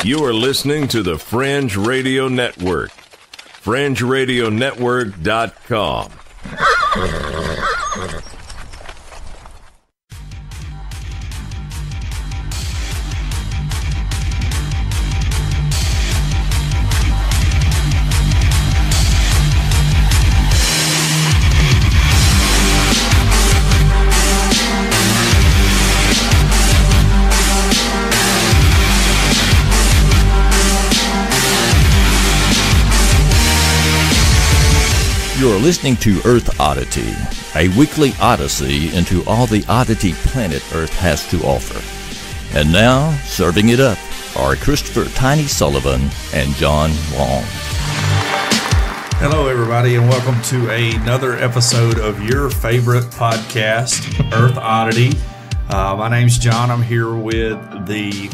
You are listening to the Fringe Radio Network. FringeRadioNetwork.com. You're listening to Earth Oddity, a weekly odyssey into all the oddity planet Earth has to offer. And now, serving it up are Christopher Tiny Sullivan and John Long. Hello, everybody, and welcome to another episode of your favorite podcast, Earth Oddity. My name's John. I'm here with the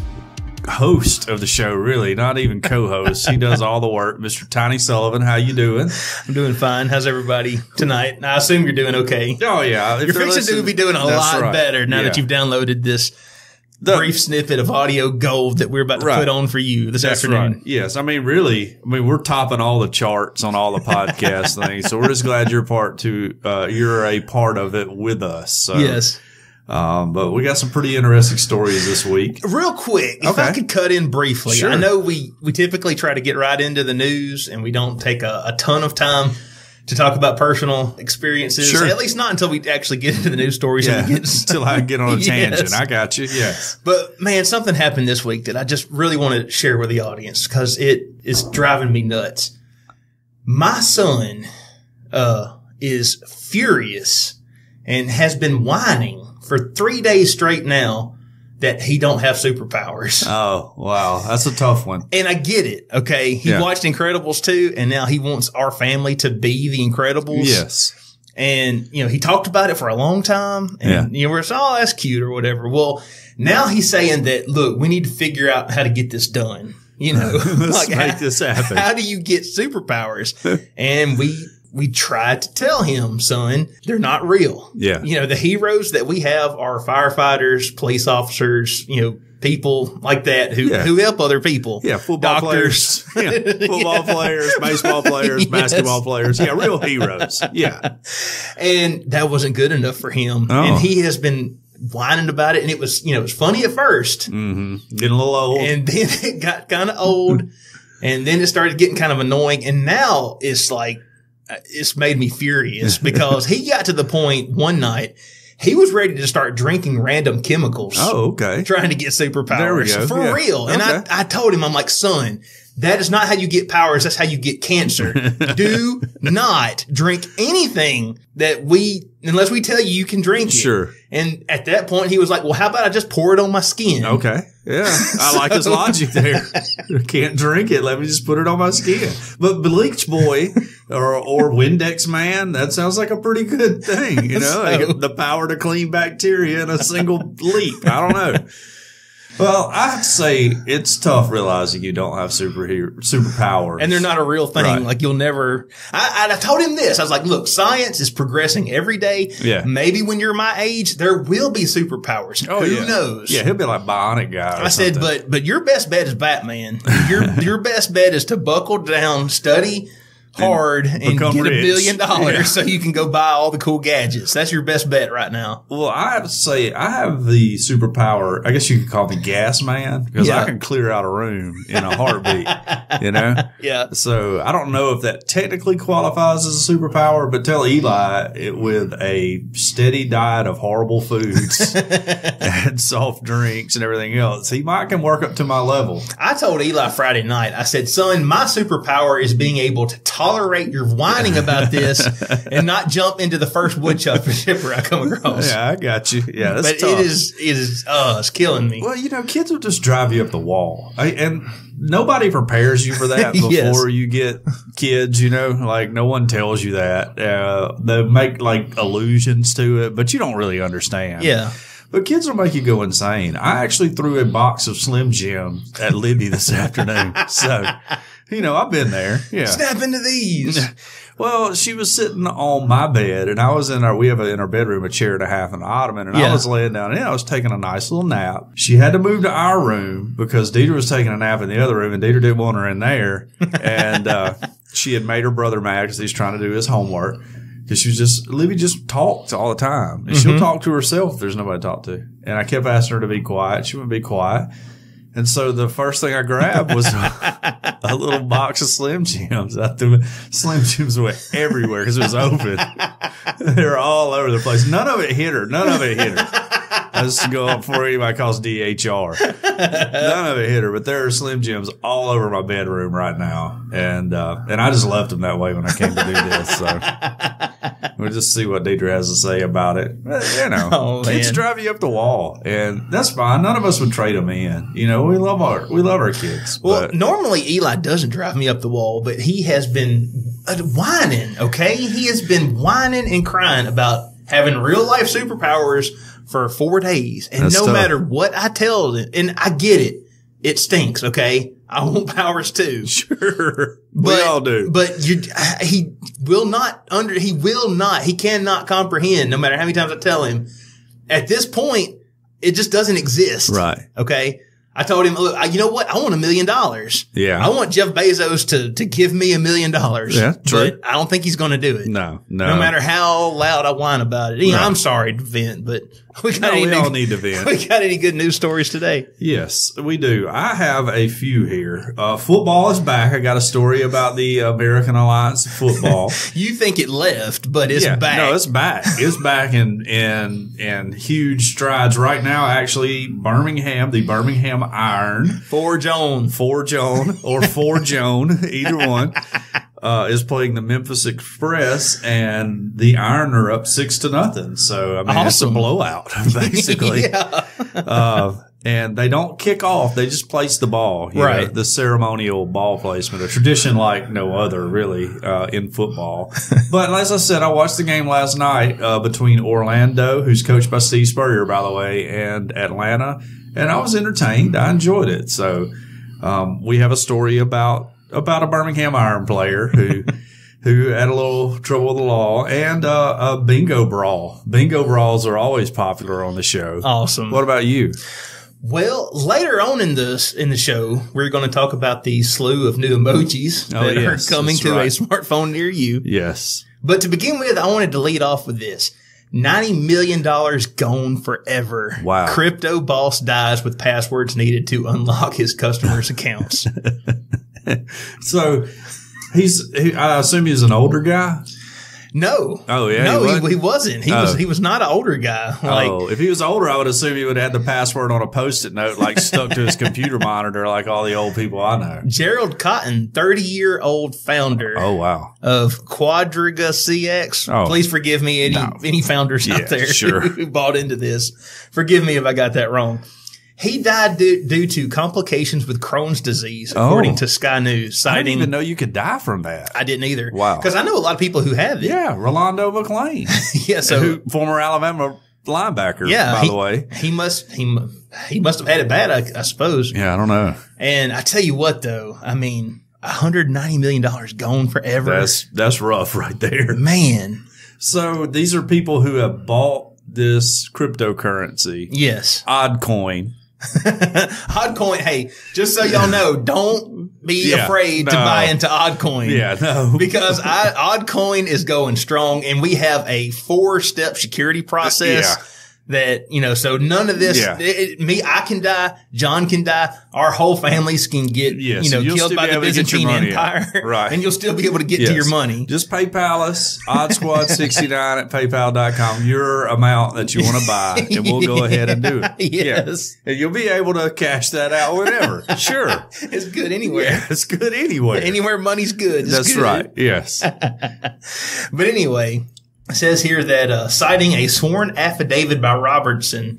host of the show, really, not even co-host. He does all the work, Mr. Tiny Sullivan. How you doing? I'm doing fine. How's everybody tonight? I assume you're doing okay. Oh, yeah. You're fixing to be doing a lot better now that you've downloaded this brief snippet of audio gold that we're about to put on for you this afternoon. Right. Yes. We're topping all the charts on all the podcast things. So we're just glad you're you're a part of it with us. So. Yes. But we got some pretty interesting stories this week. Real quick, if I could cut in briefly. Sure. I know we typically try to get right into the news and we don't take a ton of time to talk about personal experiences. Sure. At least not until we actually get into the news stories. Yeah, until I get on a tangent. I got you. Yes. But man, something happened this week that I just really want to share with the audience because it is driving me nuts. My son is furious and has been whining for 3 days straight now that he don't have superpowers. Oh, wow. That's a tough one. And I get it, okay? He watched Incredibles 2, and now he wants our family to be the Incredibles. Yes. And, he talked about it for a long time. And, we're saying, oh, that's cute or whatever. Well, now he's saying that, look, we need to figure out how to get this done. Let's make this happen. How do you get superpowers? And we tried to tell him, son, they're not real. Yeah. The heroes that we have are firefighters, police officers, people like that who help other people. Yeah. Football players. Football players, baseball players, basketball players. Yeah. Real heroes. Yeah. And that wasn't good enough for him. Oh. And he has been whining about it. And it was, it was funny at first. Mm-hmm. Getting a little old. And then it got kind of old. And then it started getting kind of annoying. And now it's like, it's made me furious because he got to the point one night he was ready to start drinking random chemicals. Oh, okay. Trying to get superpowers. There we go. For real. And okay. I told him, I'm like, son, that is not how you get powers. That's how you get cancer. Do not drink anything unless we tell you can drink it. Sure. And at that point, he was like, well, how about I just pour it on my skin? Okay. Yeah. I like his logic there. Can't drink it. Let me just put it on my skin. But Bleach Boy or Windex Man, that sounds like a pretty good thing. Like the power to clean bacteria in a single leap. I don't know. Well, I have to say it's tough realizing you don't have superpowers. And they're not a real thing. Right. Like you'll never, I told him this. I was like, look, science is progressing every day. Yeah. Maybe when you're my age, there will be superpowers. Oh, Who knows? Yeah. He'll be like Bionic Guy. I said, but your best bet is Batman. Your best bet is to buckle down, study hard and get $1 billion so you can go buy all the cool gadgets. That's your best bet right now. Well, I have to say, I have the superpower. I guess you could call me Gas Man because I can clear out a room in a heartbeat, Yeah. So I don't know if that technically qualifies as a superpower, but tell Eli with a steady diet of horrible foods and soft drinks and everything else, he can work up to my level. I told Eli Friday night, I said, son, my superpower is being able to tolerate your whining about this and not jump into the first wood chipper I come across. Yeah, I got you. Yeah, that's but tough. It's killing me. Well, kids will just drive you up the wall. And nobody prepares you for that before you get kids, like no one tells you that. They make like allusions to it, but you don't really understand. Yeah. But kids will make you go insane. I actually threw a box of Slim Jim at Libby this afternoon. So, I've been there. Yeah. Snap into these. Well, she was sitting on my bed, and I was in we have in our bedroom a chair and a half and an ottoman, and I was laying down, and I was taking a nice little nap. She had to move to our room because Deidre was taking a nap in the other room, and Deidre didn't want her in there. And she had made her brother mad because he's trying to do his homework. Because Libby just talks all the time. And she'll talk to herself if there's nobody to talk to. And I kept asking her to be quiet. She wouldn't be quiet. And so the first thing I grabbed was a little box of Slim Jims. Slim Jims went everywhere because it was open. They were all over the place. None of it hit her. I just go up before anybody calls DHR. None of it hit her, but there are Slim Jims all over my bedroom right now. And I just left them that way when I came to do this. So we'll just see what Deidre has to say about it. But, kids drive you up the wall, and that's fine. None of us would trade them in. We love our kids. Well, normally Eli doesn't drive me up the wall, but he has been whining, okay? He has been whining and crying about having real life superpowers for 4 days. And no matter what I tell him, and I get it, it stinks, okay? I want powers too. Sure. We all do. But he cannot comprehend, no matter how many times I tell him. At this point, it just doesn't exist. Right. Okay? I told him, look, you know what? I want $1 million. Yeah. I want Jeff Bezos to give me $1 million. Yeah, true. But I don't think he's going to do it. No. No matter how loud I whine about it. I'm sorry to vent, but we all need to vent. We got any good news stories today? Yes, we do. I have a few here. Football is back. I got a story about the American Alliance of Football. You think it left, but it's back. No, it's back. It's back in huge strides right now. Actually, the Birmingham Iron. For Joan, either one. Is playing the Memphis Express, and the Iron are up 6-0. So, I mean, It's a blowout, basically. And they don't kick off. They just place the ball. Right. The ceremonial ball placement, a tradition like no other, really, in football. But as I said, I watched the game last night, between Orlando, who's coached by Steve Spurrier, by the way, and Atlanta. And I was entertained. I enjoyed it. So, we have a story about a Birmingham Iron player who had a little trouble with the law, and a bingo brawl. Bingo brawls are always popular on the show. Awesome. What about you? Well, later on in the show, we're going to talk about the slew of new emojis that are coming to a smartphone near you. Yes. But to begin with, I wanted to lead off with this. $90 million gone forever. Wow. Crypto boss dies with passwords needed to unlock his customers' accounts. So I assume he's an older guy? No. Oh, yeah. No, he wasn't. He was not an older guy. If he was older, I would assume he would have had the password on a Post-it note, like stuck to his computer monitor, like all the old people I know. Gerald Cotton, 30-year-old founder. Oh, wow. Of Quadriga CX. Oh. Please forgive me, any founders out there who bought into this. Forgive me if I got that wrong. He died due to complications with Crohn's disease, according to Sky News. I didn't even know you could die from that. I didn't either. Wow. Because I know a lot of people who have it. Yeah, Rolando McClain. Former Alabama linebacker, by the way. He must have had it bad, I suppose. Yeah, I don't know. And I tell you what, though, I mean, $190 million gone forever. That's rough right there. Man. So these are people who have bought this cryptocurrency. Yes. Oddcoin. Oddcoin. Hey, just so y'all know, don't be afraid to buy into Oddcoin. Yeah, no. Because Oddcoin is going strong, and we have a 4-step security process that, so none of this, I can die, John can die, our whole families can get, killed by the Byzantine Empire. Right. And you'll still be able to get to your money. Just PayPal us, oddsquad69 at paypal.com, your amount that you want to buy, and we'll go ahead and do it. Yes. Yeah. And you'll be able to cash that out whenever. Sure. It's good anywhere. Yeah, it's good anywhere. Anywhere money's good. That's good. right. Yes. But anyway, it says here that citing a sworn affidavit by Robertson,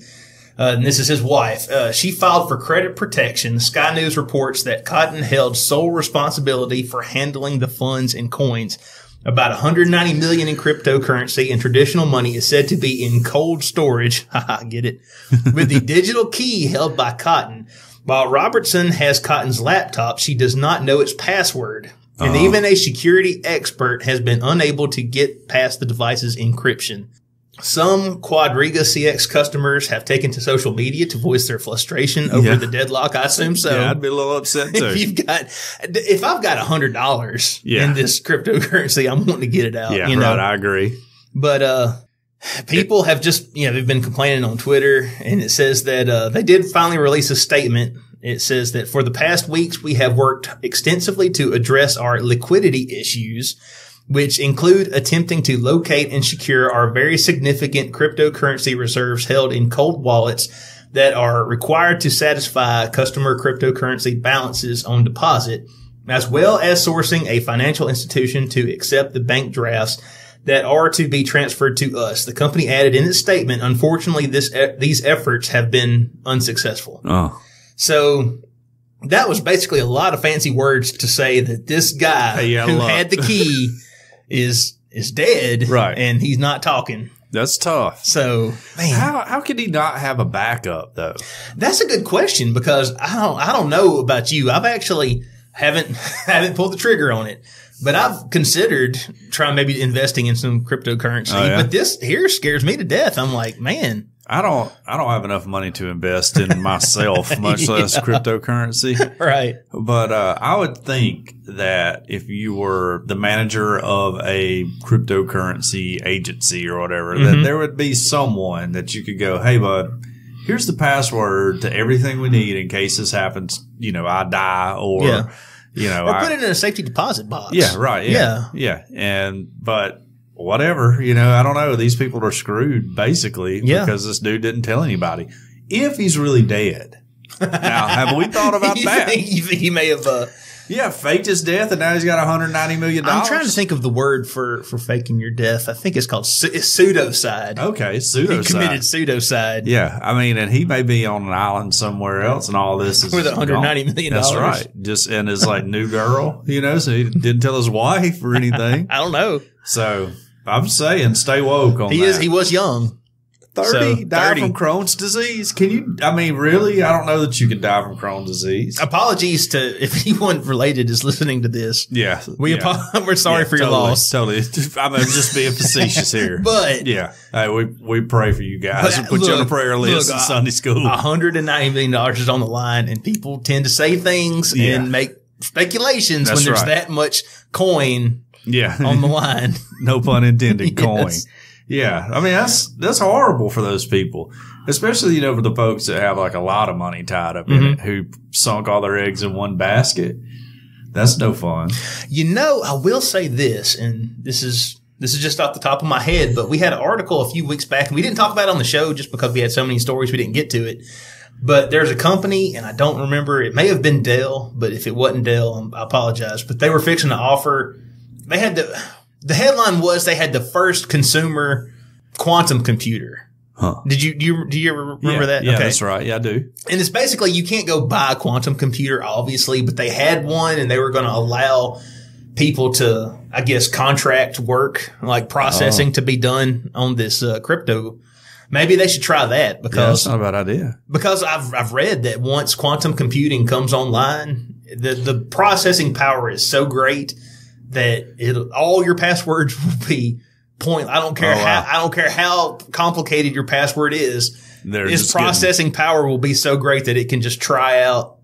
and this is his wife, she filed for credit protection. Sky News reports that Cotton held sole responsibility for handling the funds and coins. About $190 million in cryptocurrency and traditional money is said to be in cold storage. Haha, get it? With the digital key held by Cotton. While Robertson has Cotton's laptop, she does not know its password. And even a security expert has been unable to get past the device's encryption. Some Quadriga CX customers have taken to social media to voice their frustration over the deadlock. I assume so. Yeah, I'd be a little upset too. If I've got $100 in this cryptocurrency, I'm wanting to get it out. Yeah, you know? right. I agree. But people have just, they've been complaining on Twitter, and it says that they did finally release a statement. It says that for the past weeks, we have worked extensively to address our liquidity issues, which include attempting to locate and secure our very significant cryptocurrency reserves held in cold wallets that are required to satisfy customer cryptocurrency balances on deposit, as well as sourcing a financial institution to accept the bank drafts that are to be transferred to us. The company added in its statement, unfortunately, these efforts have been unsuccessful. Oh. So that was basically a lot of fancy words to say that this guy who had the key is dead, right? And he's not talking. That's tough. So, man, how could he not have a backup though? That's a good question, because I don't know about you. I've actually haven't pulled the trigger on it, but I've considered trying maybe investing in some cryptocurrency. Oh, yeah? But this here scares me to death. I'm like, man, I don't have enough money to invest in myself, much less cryptocurrency. Right. But I would think that if you were the manager of a cryptocurrency agency or whatever, that there would be someone that you could go, hey, bud, here's the password to everything we need in case this happens. I die or, or put it in a safety deposit box. Yeah, right. Yeah. But whatever, I don't know. These people are screwed basically because this dude didn't tell anybody. If he's really dead. Now, have we thought about that? You think he may have, faked his death and now he's got $190 million? I'm trying to think of the word for faking your death. I think it's called pseudocide. Okay, pseudocide. He committed pseudocide. Yeah, I mean, and he may be on an island somewhere else and all this is with $190 million. That's right. Just, and his new girl, so he didn't tell his wife or anything. I don't know. So I'm saying stay woke on that. He was young. 30, died from Crohn's disease. Can you, really? I don't know that you can die from Crohn's disease. Apologies to, if anyone related is listening to this. Yeah. We're sorry for your loss. Totally. I'm just being facetious here. But. Yeah. Hey, we pray for you guys. We'll put you on a prayer list in Sunday school. $190 million is on the line, and people tend to say things and make speculations when there's that much coin on the line. No pun intended, coin. Yeah. I mean, that's horrible for those people, especially, for the folks that have a lot of money tied up in it, who sunk all their eggs in one basket. That's no fun. I will say this, and this is just off the top of my head, but we had an article a few weeks back, and we didn't talk about it on the show just because we had so many stories, we didn't get to it. But there's a company, and I don't remember, it may have been Dell, but if it wasn't Dell, I apologize. But they were fixing to offer, the headline was they had the first consumer quantum computer. Huh. Do you ever remember that? Yeah, that's right. Yeah, I do. And it's basically, you can't go buy a quantum computer, obviously, but they had one and they were going to allow people to, I guess, contract work, processing to be done on this crypto. Maybe they should try that because that's not a bad idea. Because I've read that once quantum computing comes online, the processing power is so great that all your passwords will be pointless. I don't care how complicated your password is. Its processing power will be so great that it can just try out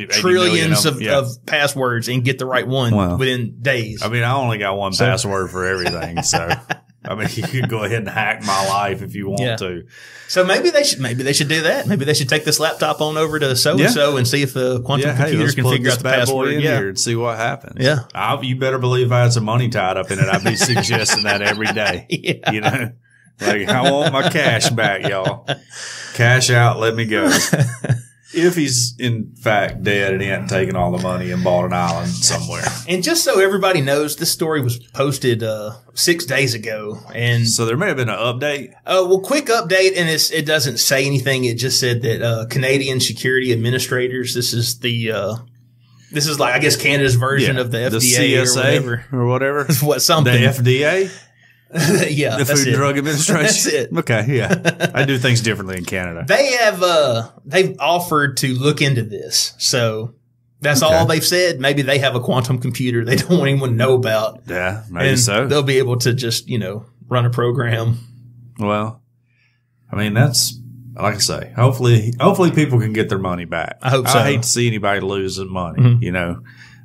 trillions of passwords and get the right one within days. I mean, I only got one password for everything, so I mean, you could go ahead and hack my life if you want to. So maybe they should do that. Maybe they should take this laptop on over to so-and-so and see if the quantum computer can figure out the password. In here and see what happens. Yeah. You better believe if I had some money tied up in it, I'd be suggesting that every day. Yeah. I want my cash back, y'all. Cash out, let me go. If he's in fact dead and he hadn't taken all the money and bought an island somewhere. And just so everybody knows, this story was posted 6 days ago, and so there may have been an update. Quick update, and it doesn't say anything. It just said that Canadian security administrators. This is I guess Canada's version of the FDA, the CSA or whatever. What something the FDA. Yeah, the Food and Drug Administration. That's it. Okay, yeah, I do things differently in Canada. They have they've offered to look into this. So That's all they've said. Maybe they have a quantum computer they don't want anyone to know about. Yeah, maybe and so. They'll be able to just, run a program. Well, I mean, that's, like I say, hopefully people can get their money back. I hope so. I hate to see anybody losing money,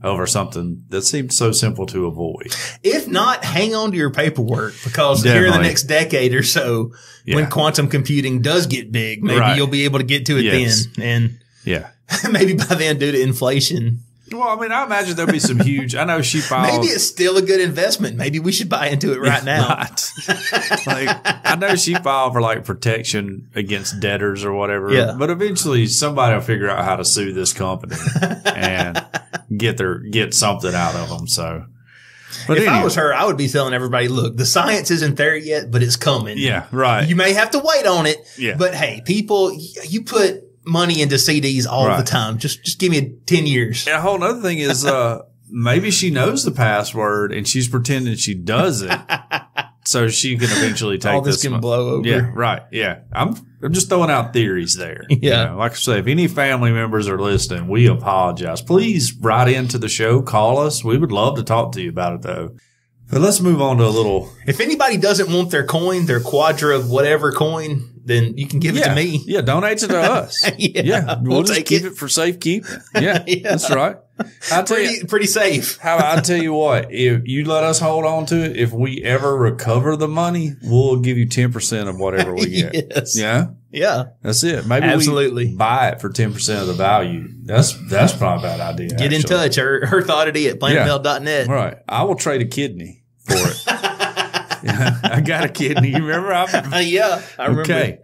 over something that seemed so simple to avoid. If not, hang on to your paperwork, because here in the next decade or so, when quantum computing does get big, maybe you'll be able to get to it then. And maybe by then, due to inflation. Well, I mean, I imagine there'll be some huge, I know she filed. Maybe it's still a good investment. Maybe we should buy into it right now. Right. I know she filed for protection against debtors or whatever. Yeah. But eventually somebody will figure out how to sue this company and get something out of them. So, but if I was her, I would be telling everybody, look, the science isn't there yet, but it's coming. Yeah, right. You may have to wait on it. Yeah. But hey, people, you put money into CDs all the time. Just give me 10 years. And a whole other thing is, maybe she knows the password and she's pretending she doesn't, so she can eventually take all this can blow over. Yeah, right. Yeah, I'm just throwing out theories there. Yeah, like I say, if any family members are listening, we apologize. Please write into the show, call us. We would love to talk to you about it, though. But let's move on to a little. If anybody doesn't want their coin, their quadra whatever coin, then you can give it to me. Yeah, donate it to us. We'll just keep it for safekeeping. Yeah, that's right. I'll tell you, pretty safe. I'll tell you what, if you let us hold on to it, if we ever recover the money, we'll give you 10% of whatever we get. Yes. Yeah? Yeah. That's it. Maybe we buy it for 10% of the value. That's probably a bad idea. Get in touch. Earth Oddity at planetmail.net. Right. I will trade a kidney for it. I got a kidney. You remember? I remember. Okay.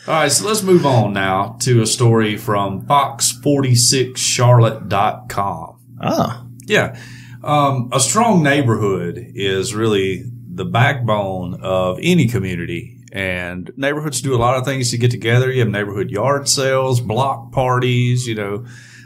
All right. So let's move on now to a story from Fox46Charlotte.com. Oh. Yeah. A strong neighborhood is really the backbone of any community. And neighborhoods do a lot of things to get together. You have neighborhood yard sales, block parties,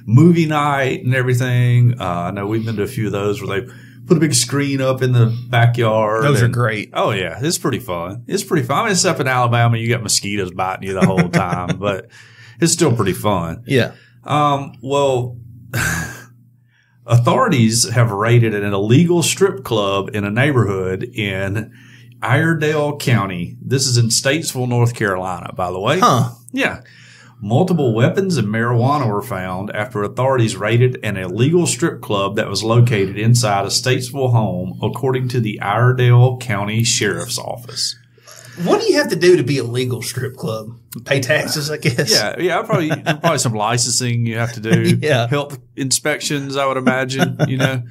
movie night and everything. I know we've been to a few of those where they put a big screen up in the backyard. Those are great. Oh, yeah. It's pretty fun. I mean, it's up in Alabama. You got mosquitoes biting you the whole time, but it's still pretty fun. Yeah. Well, authorities have raided an illegal strip club in a neighborhood in Iredell County. This is in Statesville, North Carolina, by the way. Huh. Yeah. Multiple weapons and marijuana were found after authorities raided an illegal strip club that was located inside a Statesville home, according to the Iredell County Sheriff's Office. What do you have to do to be a legal strip club? Pay taxes, I guess. Yeah. Probably some licensing you have to do. Yeah. Health inspections, I would imagine, It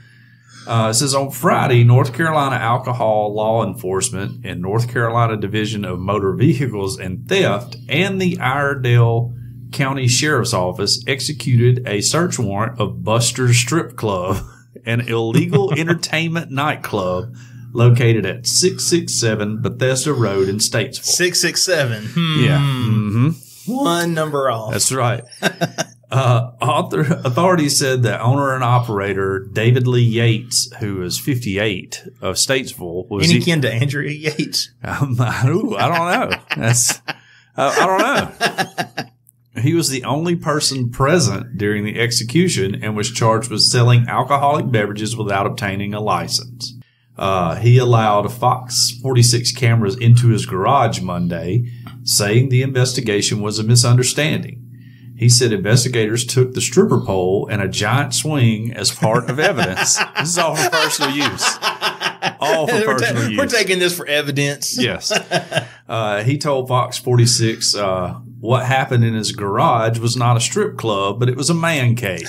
says on Friday, North Carolina Alcohol Law Enforcement and North Carolina Division of Motor Vehicles and Theft and the Iredell County Sheriff's Office executed a search warrant of Buster's Strip Club, an illegal entertainment nightclub located at 667 Bethesda Road in Statesville. 667. Yeah. Mm-hmm. One number off. That's right. Authorities said that owner and operator David Lee Yates, who is 58 of Statesville, was any kin to Andrea Yates? I don't know. I don't know. He was the only person present during the execution and was charged with selling alcoholic beverages without obtaining a license. He allowed Fox 46 cameras into his garage Monday, saying the investigation was a misunderstanding. He said investigators took the stripper pole and a giant swing as part of evidence. This is all for personal use. All for personal use. We're taking this for evidence. Yes. He told Fox 46 what happened in his garage was not a strip club, but it was a man cave.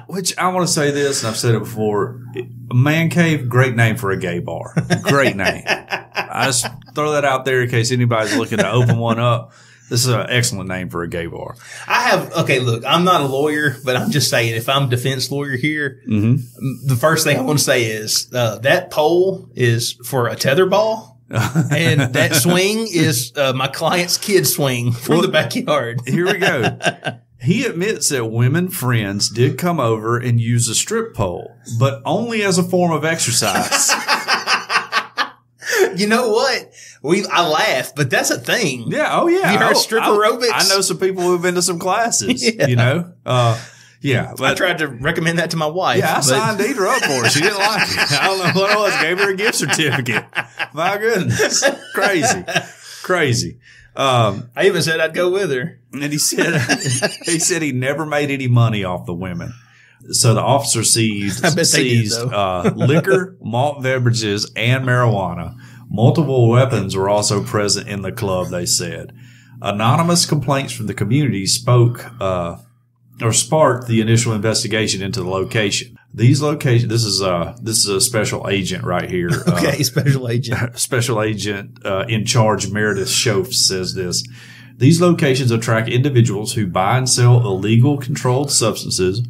Which I want to say this, and I've said it before. A man cave, great name for a gay bar. Great name. I just throw that out there in case anybody's looking to open one up. This is an excellent name for a gay bar. Look, I'm not a lawyer, but I'm just saying, if I'm a defense lawyer here, the first thing I want to say is that pole is for a tetherball. And that swing is my client's kid swing from the backyard. Here we go. He admits that women friends did come over and use a strip pole, but only as a form of exercise. You know what? I laugh, but that's a thing. Yeah. Oh, yeah. You heard strip aerobics? I know some people who've been to some classes, Yeah. I tried to recommend that to my wife. Yeah, I signed Deidre up for it. She didn't like it. I don't know what it was. Gave her a gift certificate. My goodness. Crazy. I even said I'd go with her. And he said he never made any money off the women. So the officer seized liquor, malt beverages, and marijuana. Multiple weapons were also present in the club, they said. Anonymous complaints from the community sparked the initial investigation into the location. These locations, this is a special agent right here. Okay, special agent. Special agent in charge Meredith Schoaf says this. These locations attract individuals who buy and sell illegal controlled substances,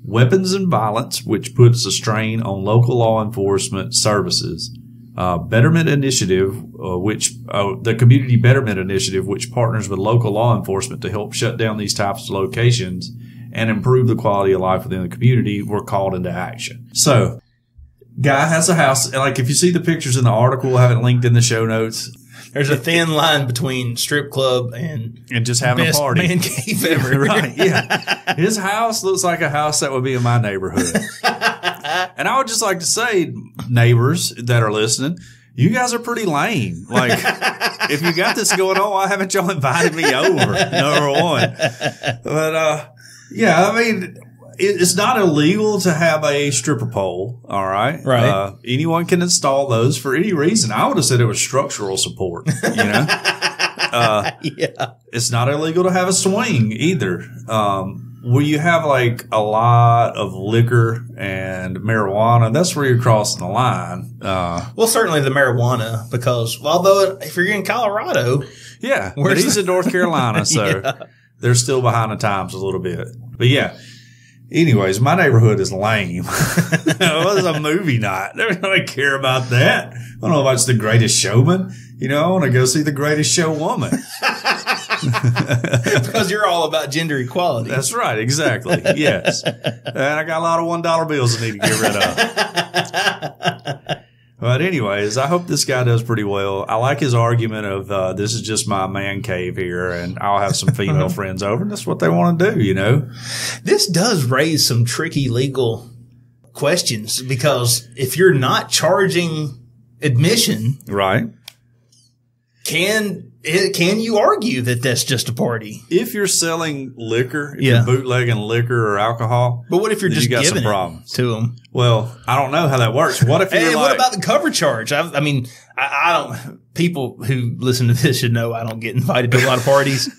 weapons, and violence, which puts a strain on local law enforcement services. Betterment Initiative, the Community Betterment Initiative, which partners with local law enforcement to help shut down these types of locations and improve the quality of life within the community, were called into action. So, guy has a house, like if you see the pictures in the article, we'll have it linked in the show notes. There's a thin line between strip club and just having a party. Man cave ever. Right, yeah. His house looks like a house that would be in my neighborhood. And I would just like to say, neighbors that are listening, you guys are pretty lame. Like, if you got this going on, why haven't y'all invited me over? Number one. But, yeah, I mean, it's not illegal to have a stripper pole, all right? Right. Anyone can install those for any reason. I would have said it was structural support, you know? Yeah. It's not illegal to have a swing either. Where you have like a lot of liquor and marijuana, that's where you're crossing the line. Well, certainly the marijuana, because although if you're in Colorado. Yeah. But he's in North Carolina, so Yeah. they're still behind the times a little bit. But yeah. Anyways, my neighborhood is lame. It was a movie night. They don't really care about that. I don't know if it's The Greatest Showman. You know, I want to go see The Greatest Showwoman. Because you're all about gender equality. That's right. Exactly. Yes. And I got a lot of $1 bills I need to get rid of. But anyways, I hope this guy does pretty well. I like his argument of this is just my man cave here, and I'll have some female friends over, and that's what they want to do, you know? This does raise some tricky legal questions, because if you're not charging admission, Right. can you argue that that's just a party? If you're selling liquor, if Yeah. you're bootlegging liquor or alcohol, But what if you're then just you got giving some it problems. to them? Well, I don't know how that works. What if you're And like, what about the cover charge? I mean, I don't, people who listen to this should know I don't get invited to a lot of parties,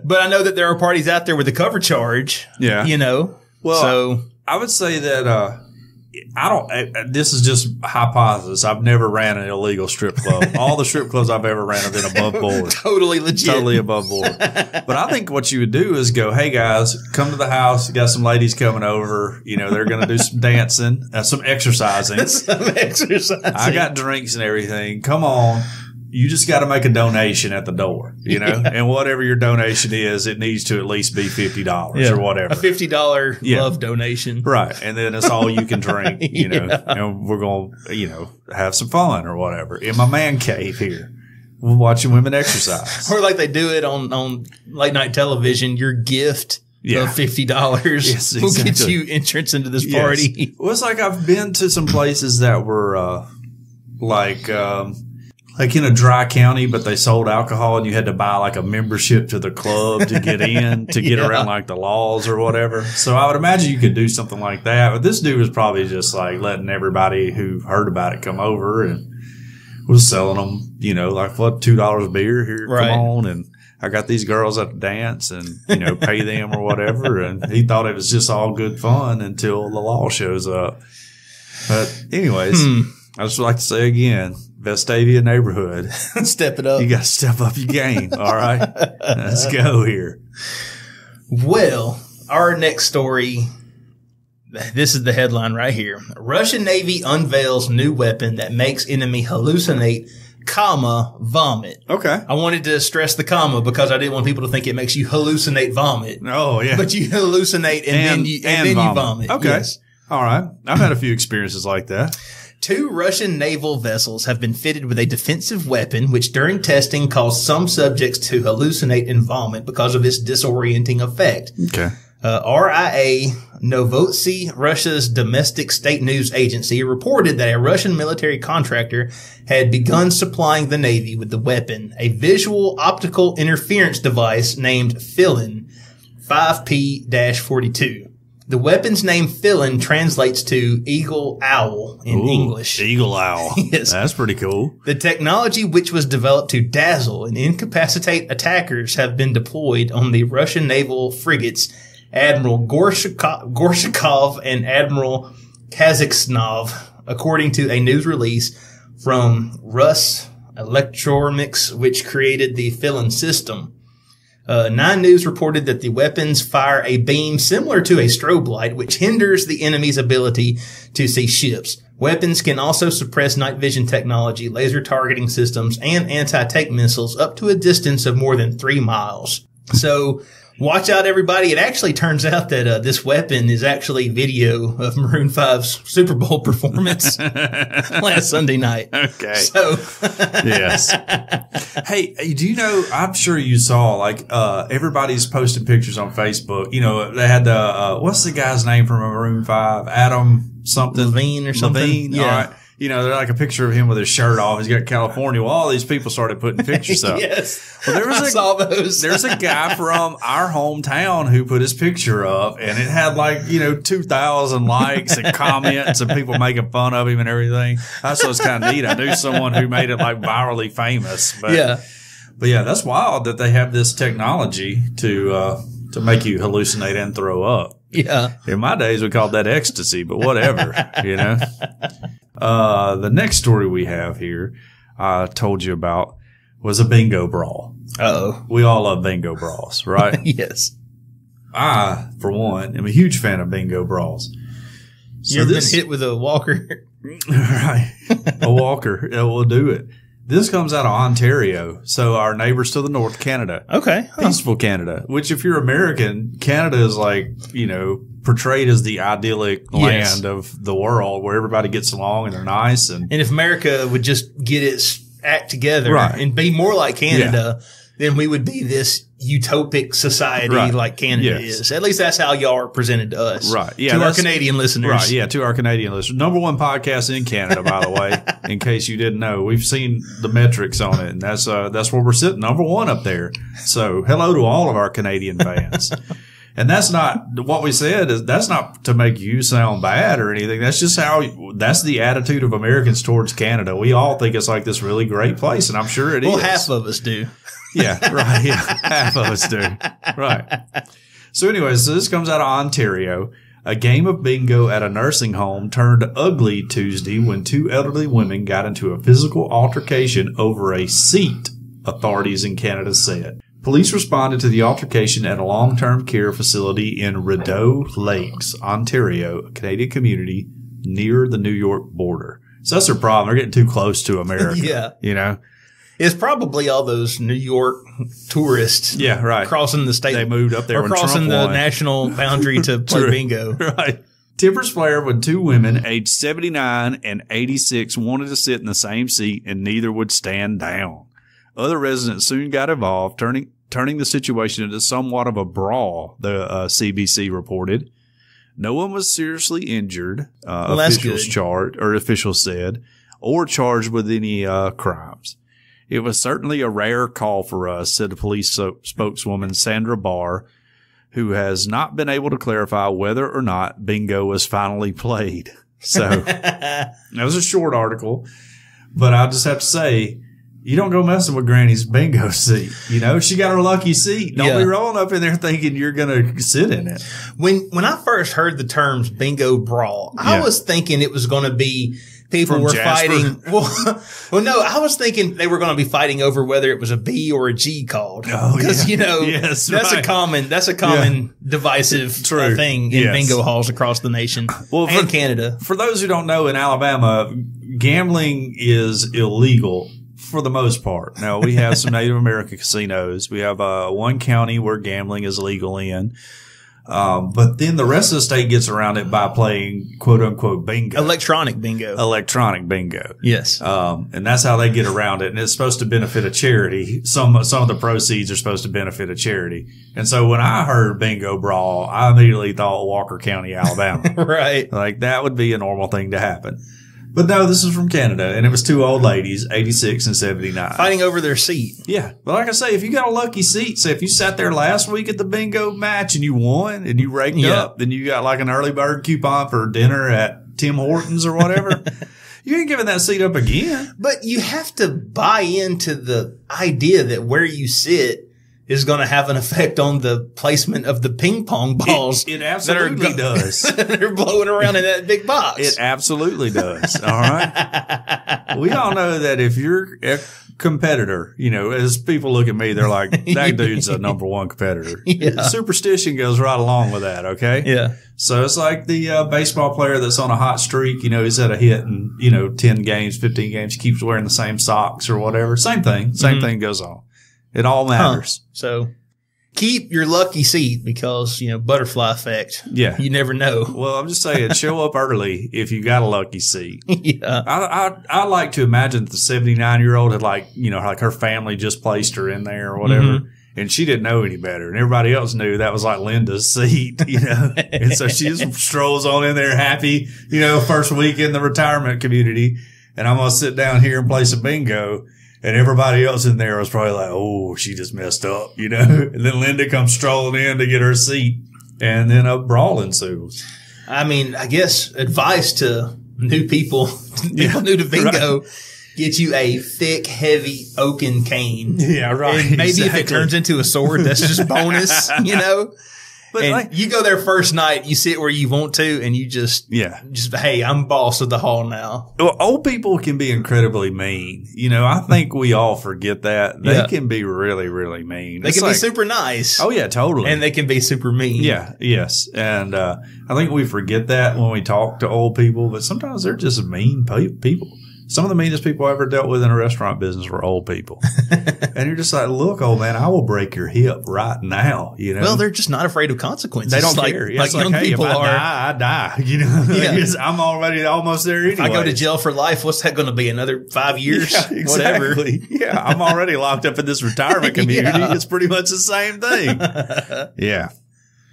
but I know that there are parties out there with the cover charge. Yeah. You know? Well, so I would say that, this is just hypothesis. I've never ran an illegal strip club. All the strip clubs I've ever ran have been above board. totally legit. Totally above board. But I think what you would do is go, hey guys, come to the house. You got some ladies coming over. You know, they're going to do some dancing, some exercising. Some exercise. I got drinks and everything. Come on. You just got to make a donation at the door, you know, and whatever your donation is, it needs to at least be $50 or whatever. A $50 love donation. Right. And then it's all you can drink, you know, and we're going to, you know, have some fun or whatever in my man cave here. We're watching women exercise. Or like they do it on late night television, your gift of $50 Yes, will get exactly. you entrance into this party. Yes. Well, it's like I've been to some places that were, like in a dry county, but they sold alcohol and you had to buy like a membership to the club to get in, to get around like the laws or whatever. So I would imagine you could do something like that. But this dude was probably just like letting everybody who heard about it come over and was selling them, you know, like what, $2 a beer here, Right. come on. And I got these girls at the dance and, you know, pay them or whatever. And he thought it was just all good fun until the law shows up. But anyways, I just like to say again, Vestavia neighborhood. Step it up. You got to step up your game. All right. Let's go here. Well, our next story, this is the headline right here. Russian Navy unveils new weapon that makes enemy hallucinate, vomit. Okay. I wanted to stress the comma because I didn't want people to think it makes you hallucinate vomit. Oh, yeah. But you hallucinate and then you vomit. Okay. Yes. All right. I've had a few experiences like that. 2 Russian naval vessels have been fitted with a defensive weapon, which during testing caused some subjects to hallucinate and vomit because of its disorienting effect. Okay. RIA Novosti, Russia's domestic state news agency, reported that a Russian military contractor had begun supplying the Navy with the weapon, a visual optical interference device named Filin 5P-42. The weapon's name Filin translates to eagle owl in English. Eagle owl. Yes. That's pretty cool. The technology, which was developed to dazzle and incapacitate attackers, have been deployed on the Russian naval frigates Admiral Gorshakov and Admiral Kazakhstanov, according to a news release from Rus Electronics, which created the Filin system. 9 News reported that the weapons fire a beam similar to a strobe light, which hinders the enemy's ability to see ships. Weapons can also suppress night vision technology, laser targeting systems, and anti-tank missiles up to a distance of more than 3 miles. So watch out, everybody. It actually turns out that this weapon is actually video of Maroon 5's Super Bowl performance last Sunday night. Okay. So, yes. Hey, do you know, I'm sure you saw, like, everybody's posting pictures on Facebook. You know, they had the, what's the guy's name from Maroon 5? Adam something? Levine or something? Levine? Yeah. All right. You know, they're like a picture of him with his shirt off. He's got California. Well, all these people started putting pictures up. Yes. Well, I saw those. There's a guy from our hometown who put his picture up, and it had like, 2,000 likes and comments and people making fun of him and everything. That's what's kind of neat. I knew someone who made it like virally famous. But yeah, that's wild that they have this technology to make you hallucinate and throw up. Yeah. In my days, we called that ecstasy, but whatever, The next story we have here, I told you about, was a bingo brawl. Uh-oh. We all love bingo brawls, right? Yes. I, for one, am a huge fan of bingo brawls. So you've been hit with a walker? Right. A walker. Yeah, we'll do it. This comes out of Ontario, so our neighbors to the north, Canada. Okay. Peaceful Canada, which if you're American, Canada is like, portrayed as the idyllic land of the world where everybody gets along and they're nice. And if America would just get its act together and be more like Canada, then we would be this utopic society like Canada is. At least that's how y'all are presented to us. Right. Yeah. To our Canadian listeners. Right. Yeah. To our Canadian listeners. Number 1 podcast in Canada, by the way, in case you didn't know. We've seen the metrics on it, and that's where we're sitting, number 1 up there. So hello to all of our Canadian fans. And that's not what we said is that's not to make you sound bad or anything. That's just that's the attitude of Americans towards Canada. We all think it's like this really great place, and I'm sure it is. Well, half of us do. Yeah, right. Yeah, half of us do. Right. So anyways, this comes out of Ontario. A game of bingo at a nursing home turned ugly Tuesday when 2 elderly women got into a physical altercation over a seat, authorities in Canada said. Police responded to the altercation at a long-term care facility in Rideau Lakes, Ontario, a Canadian community near the New York border. So that's their problem. They're getting too close to America. Yeah. It's probably all those New York tourists. Yeah, right. Crossing the state. They moved up there or when crossing Trump the won. national boundary to play bingo. Right. Tempers flared when 2 women aged 79 and 86 wanted to sit in the same seat and neither would stand down. Other residents soon got involved, turning the situation into somewhat of a brawl, the CBC reported. No one was seriously injured, officials said, or charged with any crimes. It was certainly a rare call for us, said the police spokeswoman Sandra Barr, who has not been able to clarify whether or not bingo was finally played. So that was a short article, but I just have to say, you don't go messing with Granny's bingo seat. She got her lucky seat. Don't be rolling up in there thinking you're going to sit in it. When I first heard the terms bingo brawl, I was thinking it was going to be people From were Jasper? fighting. Well, no, I was thinking they were going to be fighting over whether it was a B or a G called. Because, Yes, that's right. a common divisive thing in bingo halls across the nation and Canada. For those who don't know, in Alabama, gambling is illegal for the most part. Now, we have some Native American casinos. We have one county where gambling is legal in. But then the rest of the state gets around it by playing quote unquote bingo. Electronic bingo. Electronic bingo. Yes. And that's how they get around it. And it's supposed to benefit a charity. Some of the proceeds are supposed to benefit a charity. And so when I heard bingo brawl, I immediately thought Walker County, Alabama. Right. Like that would be a normal thing to happen. But no, this is from Canada, and it was two old ladies, 86 and 79. Fighting over their seat. Yeah. But like I say, if you got a lucky seat, say if you sat there last week at the bingo match and you won and you raked up, then you got like an early bird coupon for dinner at Tim Hortons or whatever. You ain't giving that seat up again. But you have to buy into the idea that where you sit is going to have an effect on the placement of the ping pong balls. It absolutely does. They're blowing around in that big box. It absolutely does. All right. We all know that if you're a competitor, you know, as people look at me, they're like, that dude's a number one competitor. Yeah. Superstition goes right along with that. Okay. Yeah. So it's like the baseball player that's on a hot streak, you know, he's had a hit in, 10 games, 15 games, keeps wearing the same socks or whatever. Same thing. Same thing goes on. It all matters. So keep your lucky seat because, butterfly effect. Yeah. You never know. Well, I'm just saying, show up early if you got a lucky seat. Yeah. I like to imagine that the 79-year-old had like her family just placed her in there or whatever. And she didn't know any better. And everybody else knew that was like Linda's seat, And so she just strolls on in there happy, first week in the retirement community. And I'm going to sit down here and play some bingo. And everybody else in there was probably like, oh, she just messed up, And then Linda comes strolling in to get her seat. And then a brawl ensues. I mean, I guess advice to new people new to bingo, get you a thick, heavy oaken cane. Yeah, right. And maybe if it turns into a sword, that's just bonus, But you go there first night, you sit where you want to, and you just, hey, I'm boss of the hall now. Well, old people can be incredibly mean. I think we all forget that. They can be really, really mean. They can be super nice. Oh, yeah, totally. And they can be super mean. Yeah, yes. And I think we forget that when we talk to old people, but sometimes they're just mean people. Some of the meanest people I ever dealt with in a restaurant business were old people. And you're just like, look, old man, I will break your hip right now, Well, they're just not afraid of consequences. They don't care. Like young people if are. I die, I'm already almost there anyway. If I go to jail for life, what's that going to be? Another 5 years? Yeah, exactly. Whatever. Yeah, I'm already locked up in this retirement community. It's pretty much the same thing. Yeah.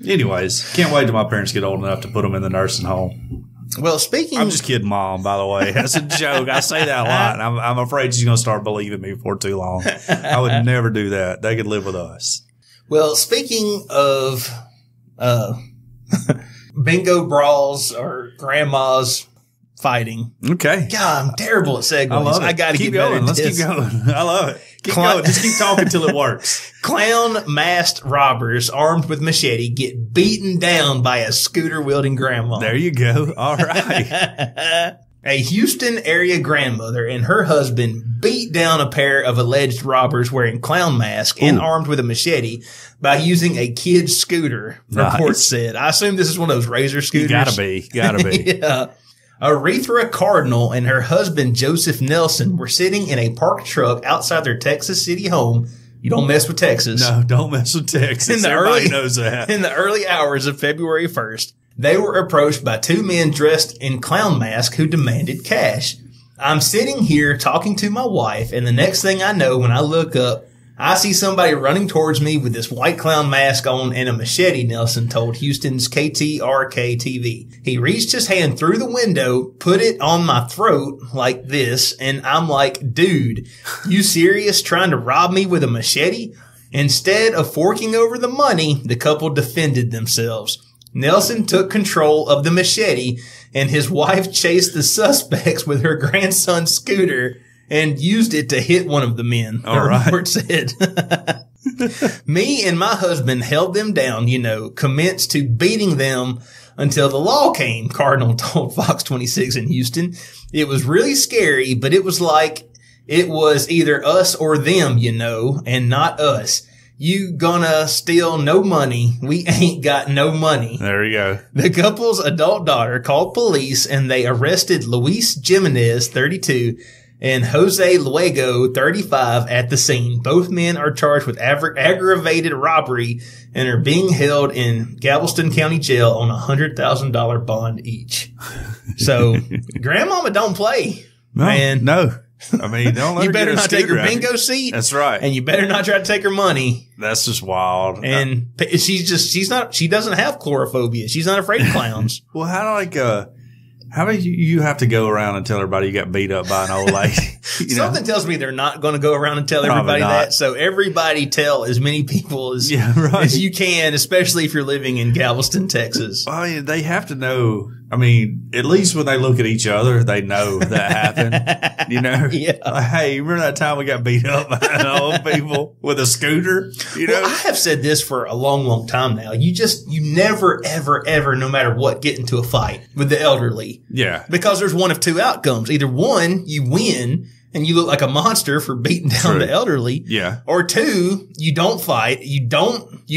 Anyways, can't wait till my parents get old enough to put them in the nursing home. Well, speaking... I'm just kidding, Mom, by the way. That's a joke. I say that a lot. I'm afraid she's going to start believing me before too long. I would never do that. They could live with us. Well, speaking of bingo brawls or grandmas fighting. Okay. God, I'm terrible at segues. I love it. I got to keep get going. better at Let's keep going. I love it. Keep going. Just keep talking till it works. Clown masked robbers armed with machete get beaten down by a scooter wielding grandma. There you go. All right. A Houston area grandmother and her husband beat down a pair of alleged robbers wearing clown masks and armed with a machete by using a kid's scooter, reports said. I assume this is one of those razor scooters. Gotta be. Yeah. Aretha Cardinal and her husband, Joseph Nelson, were sitting in a parked truck outside their Texas City home. You don't mess with Texas. No, don't mess with Texas. Everybody knows that. In the early hours of February 1st, they were approached by two men dressed in clown masks who demanded cash. I'm sitting here talking to my wife, and the next thing I know, when I look up, I see somebody running towards me with this white clown mask on and a machete, Nelson told Houston's KTRK TV. He reached his hand through the window, put it on my throat like this, and I'm like, dude, you serious trying to rob me with a machete? Instead of forking over the money, the couple defended themselves. Nelson took control of the machete, and his wife chased the suspects with her grandson's scooter and used it to hit one of the men, the report said. Me and my husband held them down, commenced to beating them until the law came, Cardinal told Fox 26 in Houston. It was really scary, but it was like it was either us or them, and not us. You gonna steal no money. We ain't got no money. There you go. The couple's adult daughter called police and they arrested Luis Jimenez, 32, and Jose Luego, 35, at the scene. Both men are charged with aggravated robbery and are being held in Galveston County Jail on a $100,000 bond each. So, grandmama don't play, man. No. I mean, don't let you her better get a not take her scooter. bingo seat. That's right. And you better not try to take her money. That's just wild. And she doesn't have chlorophobia. She's not afraid of clowns. Well, how do you have to go around and tell everybody you got beat up by an old lady? Something tells me they're not going to go around and tell everybody that. So everybody tell as many people as you can, especially if you're living in Galveston, Texas. Well, yeah, they have to know. I mean, at least when they look at each other, they know that happened. Yeah. Like, hey, remember that time we got beat up by an old people with a scooter? Well, I have said this for a long, long time now. You never, ever, ever, no matter what, get into a fight with the elderly. Yeah. Because there's one of two outcomes. Either one, you win and you look like a monster for beating down the elderly. Yeah. Or two, you don't fight. You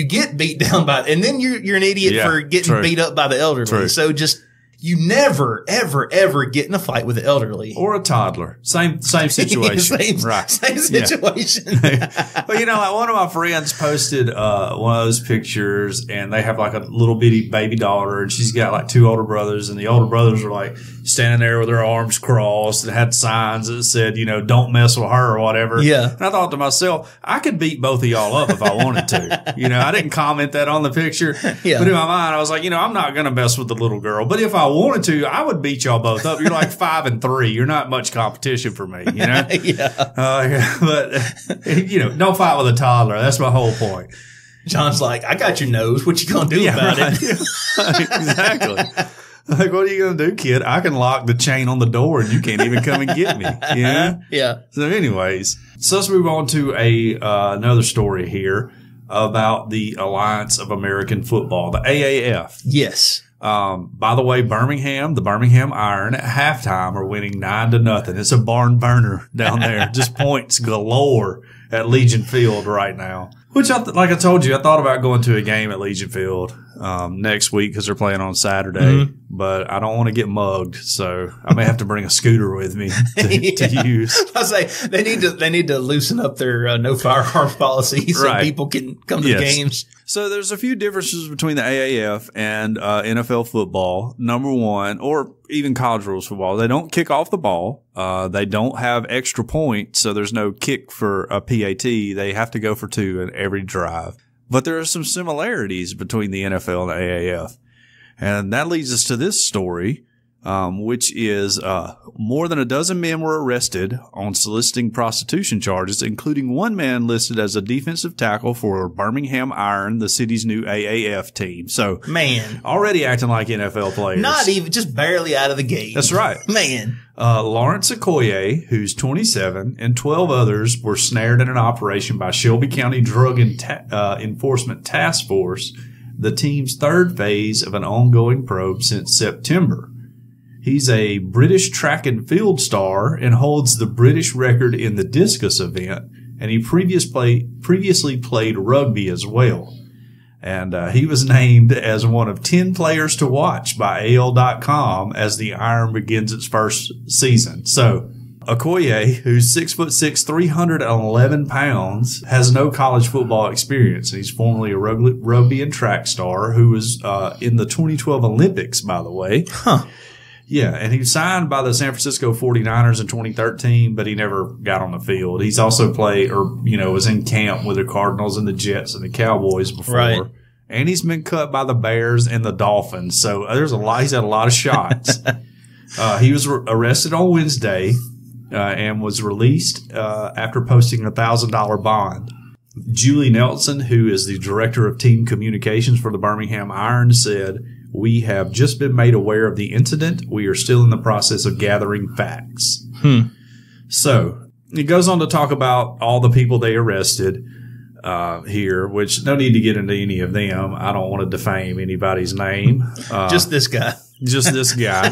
get beat down and then you're an idiot for getting beat up by the elderly. True. So you never, ever, ever get in a fight with the elderly. Or a toddler. Same situation. Same situation. Well, like one of my friends posted one of those pictures, and they have like a little bitty baby daughter, and she's got like two older brothers, and the older brothers are like standing there with their arms crossed and had signs that said, don't mess with her or whatever. Yeah. And I thought to myself, I could beat both of y'all up if I wanted to. I didn't comment that on the picture. Yeah. But in my mind, I was like, I'm not going to mess with the little girl. But if I wanted to, I would beat y'all both up. You're like 5 and 3. You're not much competition for me, Yeah. But, don't fight with a toddler. That's my whole point. John's like, I got your nose. What you going to do about it? Exactly. Like, what are you going to do, kid? I can lock the chain on the door and you can't even come and get me. Yeah. So anyways, let's move on to another story here about the Alliance of American Football, the AAF. Yes. By the way, the Birmingham Iron at halftime are winning 9-0. It's a barn burner down there. Just points galore at Legion Field right now. Which, like I told you, I thought about going to a game at Legion Field next week because they're playing on Saturday. Mm-hmm. But I don't want to get mugged, so I may have to bring a scooter with me to use. I say they need to loosen up their no firearms policy so people can come to the games. So there's a few differences between the AAF and NFL football. Number one, or even college rules football, they don't kick off the ball. They don't have extra points, so there's no kick for a PAT. They have to go for 2 in every drive. But there are some similarities between the NFL and the AAF. And that leads us to this story, which is more than a dozen men were arrested on soliciting prostitution charges, including one man listed as a defensive tackle for Birmingham Iron, the city's new AAF team. So, man, already acting like NFL players. Not even, just barely out of the gate. That's right. Man. Lawrence Okoye, who's 27, and 12 others were snared in an operation by Shelby County Drug Enforcement Task Force, the team's third phase of an ongoing probe since September. He's a British track and field star and holds the British record in the discus event, and he previously played rugby as well. And he was named as one of 10 players to watch by AL.com as the Iron begins its first season. So Okoye, who's 6'6", 311 pounds, has no college football experience. He's formerly a rugby and track star who was in the 2012 Olympics, by the way. Huh. Yeah, and he was signed by the San Francisco 49ers in 2013, but he never got on the field. He's also played was in camp with the Cardinals and the Jets and the Cowboys before. Right. And he's been cut by the Bears and the Dolphins. So there's he's had a lot of shots. He was arrested on Wednesday. And was released after posting a $1,000 bond. Julie Nelson, who is the director of team communications for the Birmingham Iron, said, "We have just been made aware of the incident. We are still in the process of gathering facts." So it goes on to talk about all the people they arrested here, which no need to get into any of them. I don't want to defame anybody's name. Just this guy. Just this guy.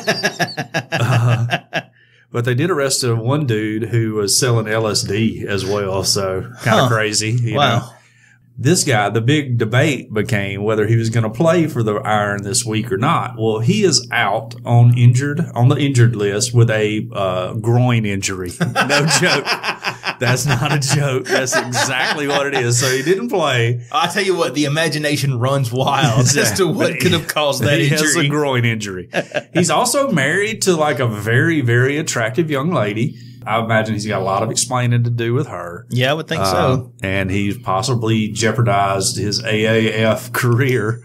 But they did arrest one dude who was selling LSD as well, so kind of crazy. You know. this guy, the big debate became whether he was going to play for the Iron this week or not. Well, he is out on the injured list with a groin injury. No joke. That's not a joke. That's exactly what it is. So he didn't play. I tell you what, the imagination runs wild as to what could have caused that he injury. He has a groin injury. He's also married to like a very, very attractive young lady. I imagine he's got a lot of explaining to do with her. Yeah, I would think so. And he's possibly jeopardized his AAF career,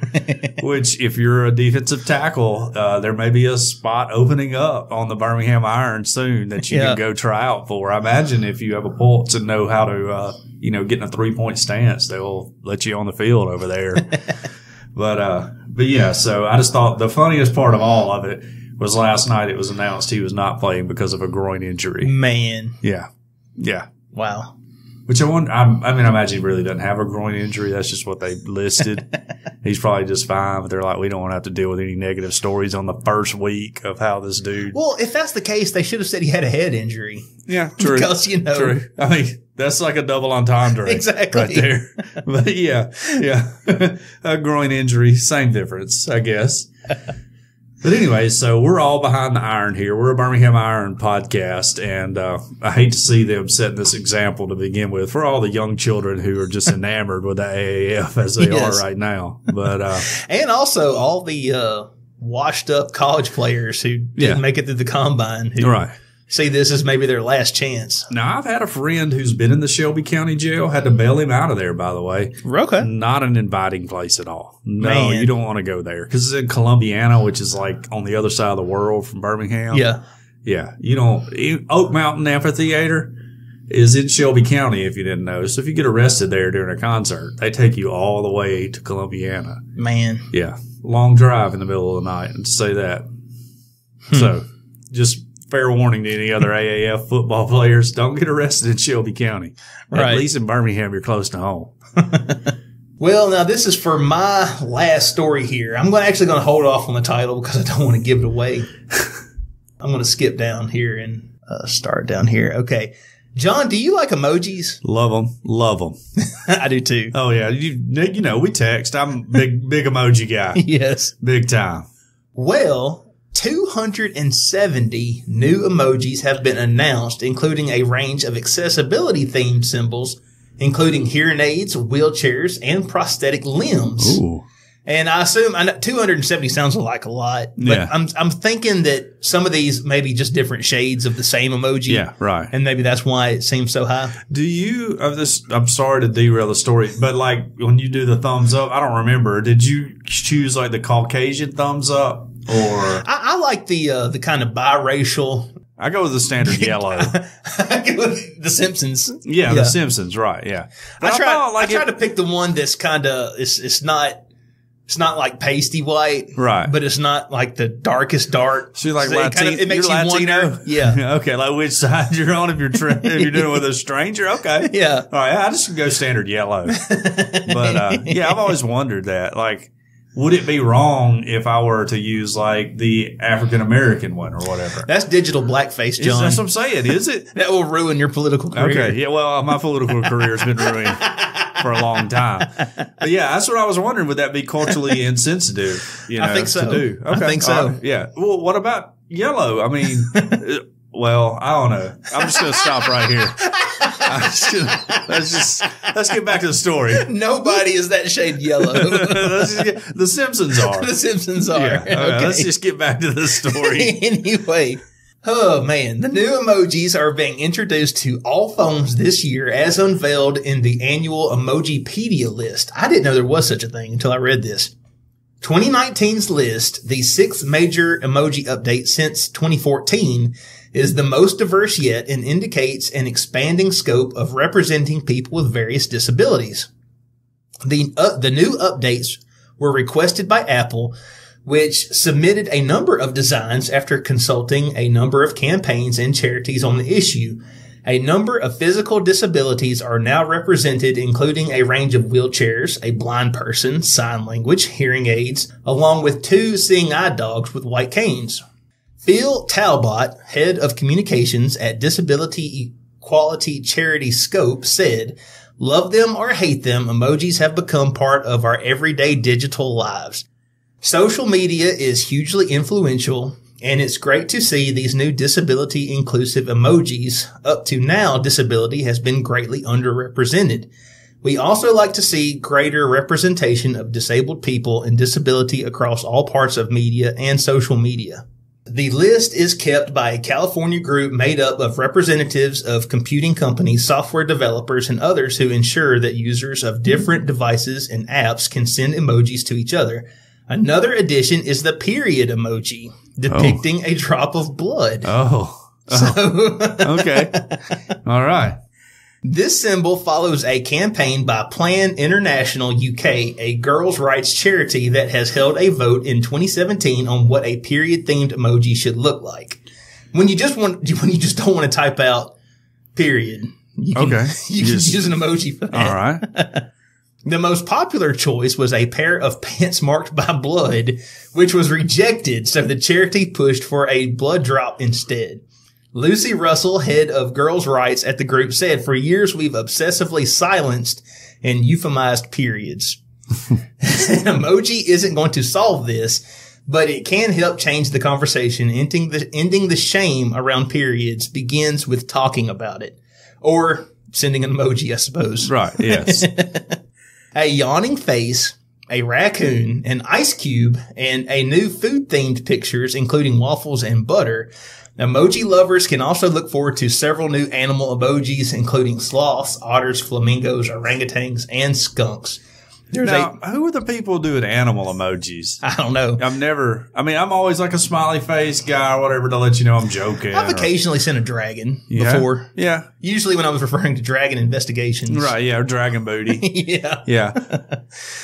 which if you're a defensive tackle, there may be a spot opening up on the Birmingham Iron soon that you can go try out for. I imagine if you have a pulse and know how to, get in a 3-point stance, they'll let you on the field over there. But yeah, so I just thought the funniest part of all of it was last night it was announced he was not playing because of a groin injury. Man. Yeah. Yeah. Wow. Which I wonder, I imagine he really doesn't have a groin injury. That's just what they listed. He's probably just fine, but they're like, we don't want to have to deal with any negative stories on the first week of how this dude. Well, if that's the case, they should have said he had a head injury. Yeah, true. Because, True. I mean, that's like a double entendre. Exactly. Right there. But yeah. A groin injury, same difference, I guess. But anyway, so we're all behind the Iron here. We're a Birmingham Iron podcast, and I hate to see them setting this example to begin with for all the young children who are just enamored with the AAF as they are right now. But and also all the washed-up college players who didn't make it through the combine who see this as maybe their last chance. Now, I've had a friend who's been in the Shelby County jail, had to bail him out of there, by the way. Okay. Not an inviting place at all. No, Man. You don't want to go there because it's in Columbiana, which is like on the other side of the world from Birmingham. Yeah. Yeah. You don't, Oak Mountain Amphitheater is in Shelby County, if you didn't know. So if you get arrested there during a concert, they take you all the way to Columbiana. Man. Yeah. Long drive in the middle of the night, and to say that. So just fair warning to any other AAF football players, don't get arrested in Shelby County. At least in Birmingham, you're close to home. Well, now this is for my last story here. I'm actually going to hold off on the title because I don't want to give it away. I'm going to skip down here and start down here. Okay. John, do you like emojis? Love them. Love them. I do too. Oh, yeah. You know, we text. I'm a big emoji guy. Yes. Big time. Well, 270 new emojis have been announced, including a range of accessibility-themed symbols, including hearing aids, wheelchairs, and prosthetic limbs. Ooh. And I assume 270 sounds like a lot, but I'm thinking that some of these may be just different shades of the same emoji. Yeah, right. And maybe that's why it seems so high. Do you, I'm sorry to derail the story, but like when you do the thumbs up, I don't remember. Did you choose like the Caucasian thumbs up or? I like the kind of biracial. I go with the standard yellow. I go with the Simpsons. Yeah, the Simpsons, right? Yeah. But I try to pick the one that's kind of it's not like pasty white, right? But it's not like the darkest dark. So you're like it makes you Latino? wonder. Yeah. Okay, like which side you're on if you're doing it with a stranger. Okay. Yeah. All right. I just go standard yellow. But yeah, I've always wondered that. Like, would it be wrong if I were to use like the African American one or whatever? That's digital blackface, John. That's what I'm saying. Is it? That will ruin your political career. Okay. Yeah. Well, my political career has been ruined for a long time. But yeah, that's what I was wondering. Would that be culturally insensitive? I think so. To do? Okay. I think so. Yeah. Well, what about yellow? I mean, well, I don't know. I'm just going to stop right here. Let's get back to the story. Nobody is that shade yellow. The Simpsons are. The Simpsons are. Yeah. Okay. Let's just get back to the story. Anyway. Oh, man. The new emojis are being introduced to all phones this year as unveiled in the annual Emojipedia list. I didn't know there was such a thing until I read this. 2019's list, the sixth major emoji update since 2014, is the most diverse yet and indicates an expanding scope of representing people with various disabilities. The new updates were requested by Apple, which submitted a number of designs after consulting a number of campaigns and charities on the issue. A number of physical disabilities are now represented, including a range of wheelchairs, a blind person, sign language, hearing aids, along with 2 seeing eye dogs with white canes. Phil Talbot, head of communications at Disability Equality Charity Scope, said, Love them or hate them, emojis have become part of our everyday digital lives. Social media is hugely influential, and it's great to see these new disability-inclusive emojis. Up to now, disability has been greatly underrepresented. We also like to see greater representation of disabled people and disability across all parts of media and social media. The list is kept by a California group made up of representatives of computing companies, software developers, and others who ensure that users of different devices and apps can send emojis to each other. Another addition is the period emoji, depicting a drop of blood. Okay. All right. This symbol follows a campaign by Plan International UK, a girls' rights charity that has held a vote in 2017 on what a period-themed emoji should look like. When you just don't want to type out period, you can use an emoji for that. All right. The most popular choice was a pair of pants marked by blood, which was rejected, so the charity pushed for a blood drop instead. Lucy Russell, head of girls' rights at the group, said, "For years we've obsessively silenced and euphemized periods." An emoji isn't going to solve this, but it can help change the conversation. Ending the shame around periods begins with talking about it. Or sending an emoji, I suppose. Right, yes. A yawning face, a raccoon, an ice cube, and a new food-themed pictures, including waffles and butter. Emoji lovers can also look forward to several new animal emojis, including sloths, otters, flamingos, orangutans, and skunks. Who are the people doing animal emojis? I don't know. I'm always like a smiley face guy or whatever to let you know I'm joking. I've occasionally sent a dragon before. Yeah. Usually when I was referring to dragon investigations. Right, yeah, or dragon booty. Yeah. Yeah.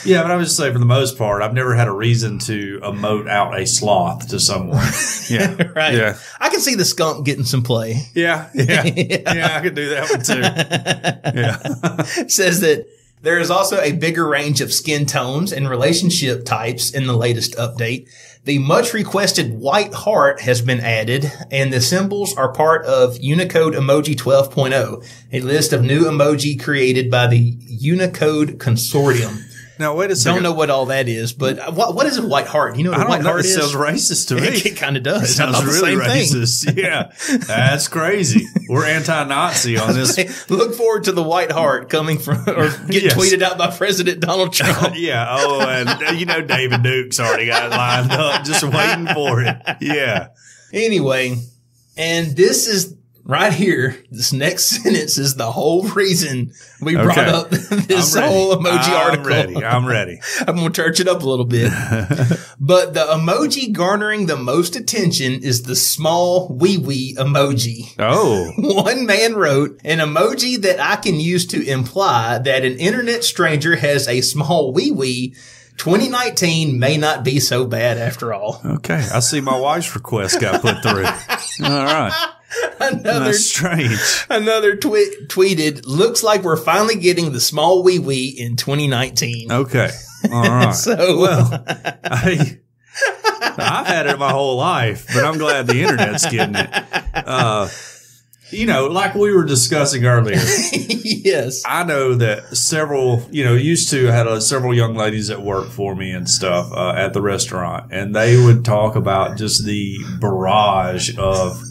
Yeah, but I would just say for the most part, I've never had a reason to emote out a sloth to someone. Yeah. Right. Yeah. I can see the skunk getting some play. Yeah. Yeah. Yeah, I could do that one too. Yeah. It says that there is also a bigger range of skin tones and relationship types in the latest update. The much requested white heart has been added, and the symbols are part of Unicode Emoji 12.0, a list of new emoji created by the Unicode Consortium. Now, wait a second. Don't know what all that is, but what is a white heart? You know what a white heart is? It sounds racist to me. It kind of does. It sounds really racist. Yeah. That's crazy. We're anti-Nazi on this. Look forward to the white heart coming from, or getting tweeted out by President Donald Trump. Yeah. Oh, and David Duke's already got it lined up, just waiting for it. Yeah. Anyway, and this is right here. This next sentence is the whole reason we brought up this whole emoji article. I'm ready. I'm going to church it up a little bit. But the emoji garnering the most attention is the small wee-wee emoji. Oh. One man wrote, "An emoji that I can use to imply that an internet stranger has a small wee-wee. 2019 may not be so bad after all." Okay. I see my wife's request got put through. All right. That's strange. Another tweeted, "Looks like we're finally getting the small wee-wee in 2019. Okay. All right. So, well, I've had it my whole life, but I'm glad the internet's getting it. Like we were discussing earlier. Yes. I know that several, I had several young ladies that worked for me and stuff at the restaurant, and they would talk about just the barrage of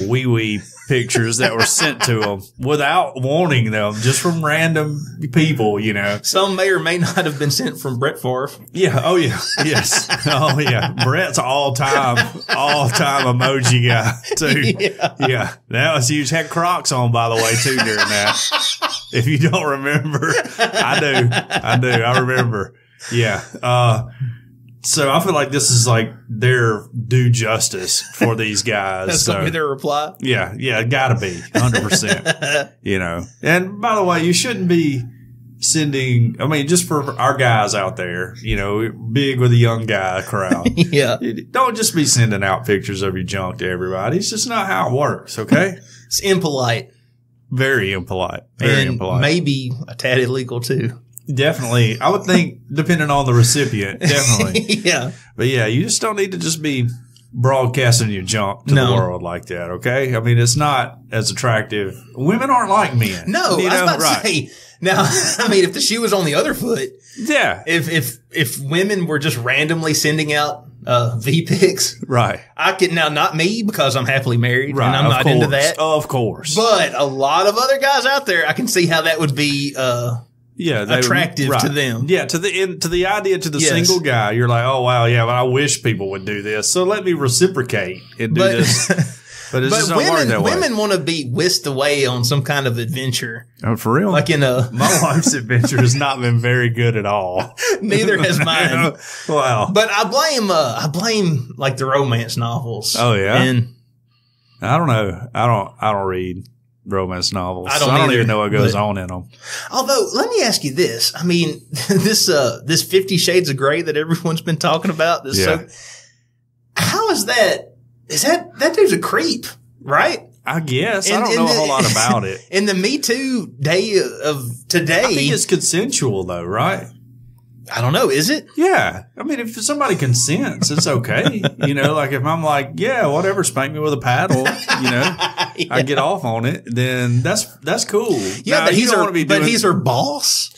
wee-wee pictures that were sent to them without warning them, just from random people, Some may or may not have been sent from Brett Favre. Yeah. Oh, yeah. Yes. Oh, yeah. Brett's all-time emoji guy, too. Yeah. That was huge. Had Crocs on, by the way, too, during that. If you don't remember, I do. I remember. Yeah. So I feel like this is like their due justice for these guys. That's going to be their reply? Yeah. Yeah. Gotta be. 100%. And by the way, you shouldn't be sending, just for our guys out there, big with a young guy crowd. Yeah. Don't just be sending out pictures of your junk to everybody. It's just not how it works. Okay. It's impolite. Very impolite. Very impolite. Maybe a tad illegal too. Definitely. I would think, depending on the recipient, definitely. Yeah. But yeah, you just don't need to just be broadcasting your junk to the world like that, okay? I mean, it's not as attractive. Women aren't like men. No, I was about to say. Now, I mean, if the shoe was on the other foot, yeah. If women were just randomly sending out V-pics, right? I could now not me because I'm happily married right, and I'm not into that, of course. But a lot of other guys out there, I can see how that would be attractive to them. Yeah, to the idea to the single guy, you're like, oh wow, yeah, but I wish people would do this. So let me reciprocate and do this. But it's just not working that way. Women want to be whisked away on some kind of adventure. Oh, for real? Like my wife's adventure has not been very good at all. Neither has mine. Wow. But I blame like the romance novels. Oh yeah. And I don't know. I don't read romance novels. I don't even know what goes on in them. Although, let me ask you this. I mean, this 50 Shades of Grey that everyone's been talking about. How is that? Is that dude's a creep, right? I guess. I don't know a whole lot about it. In the Me Too day of today. I think it's consensual though, right? I don't know. Is it? Yeah. I mean, if somebody consents, it's okay. Like if I'm like, yeah, whatever, spank me with a paddle, I get off on it, then that's cool. Yeah, but he's her boss.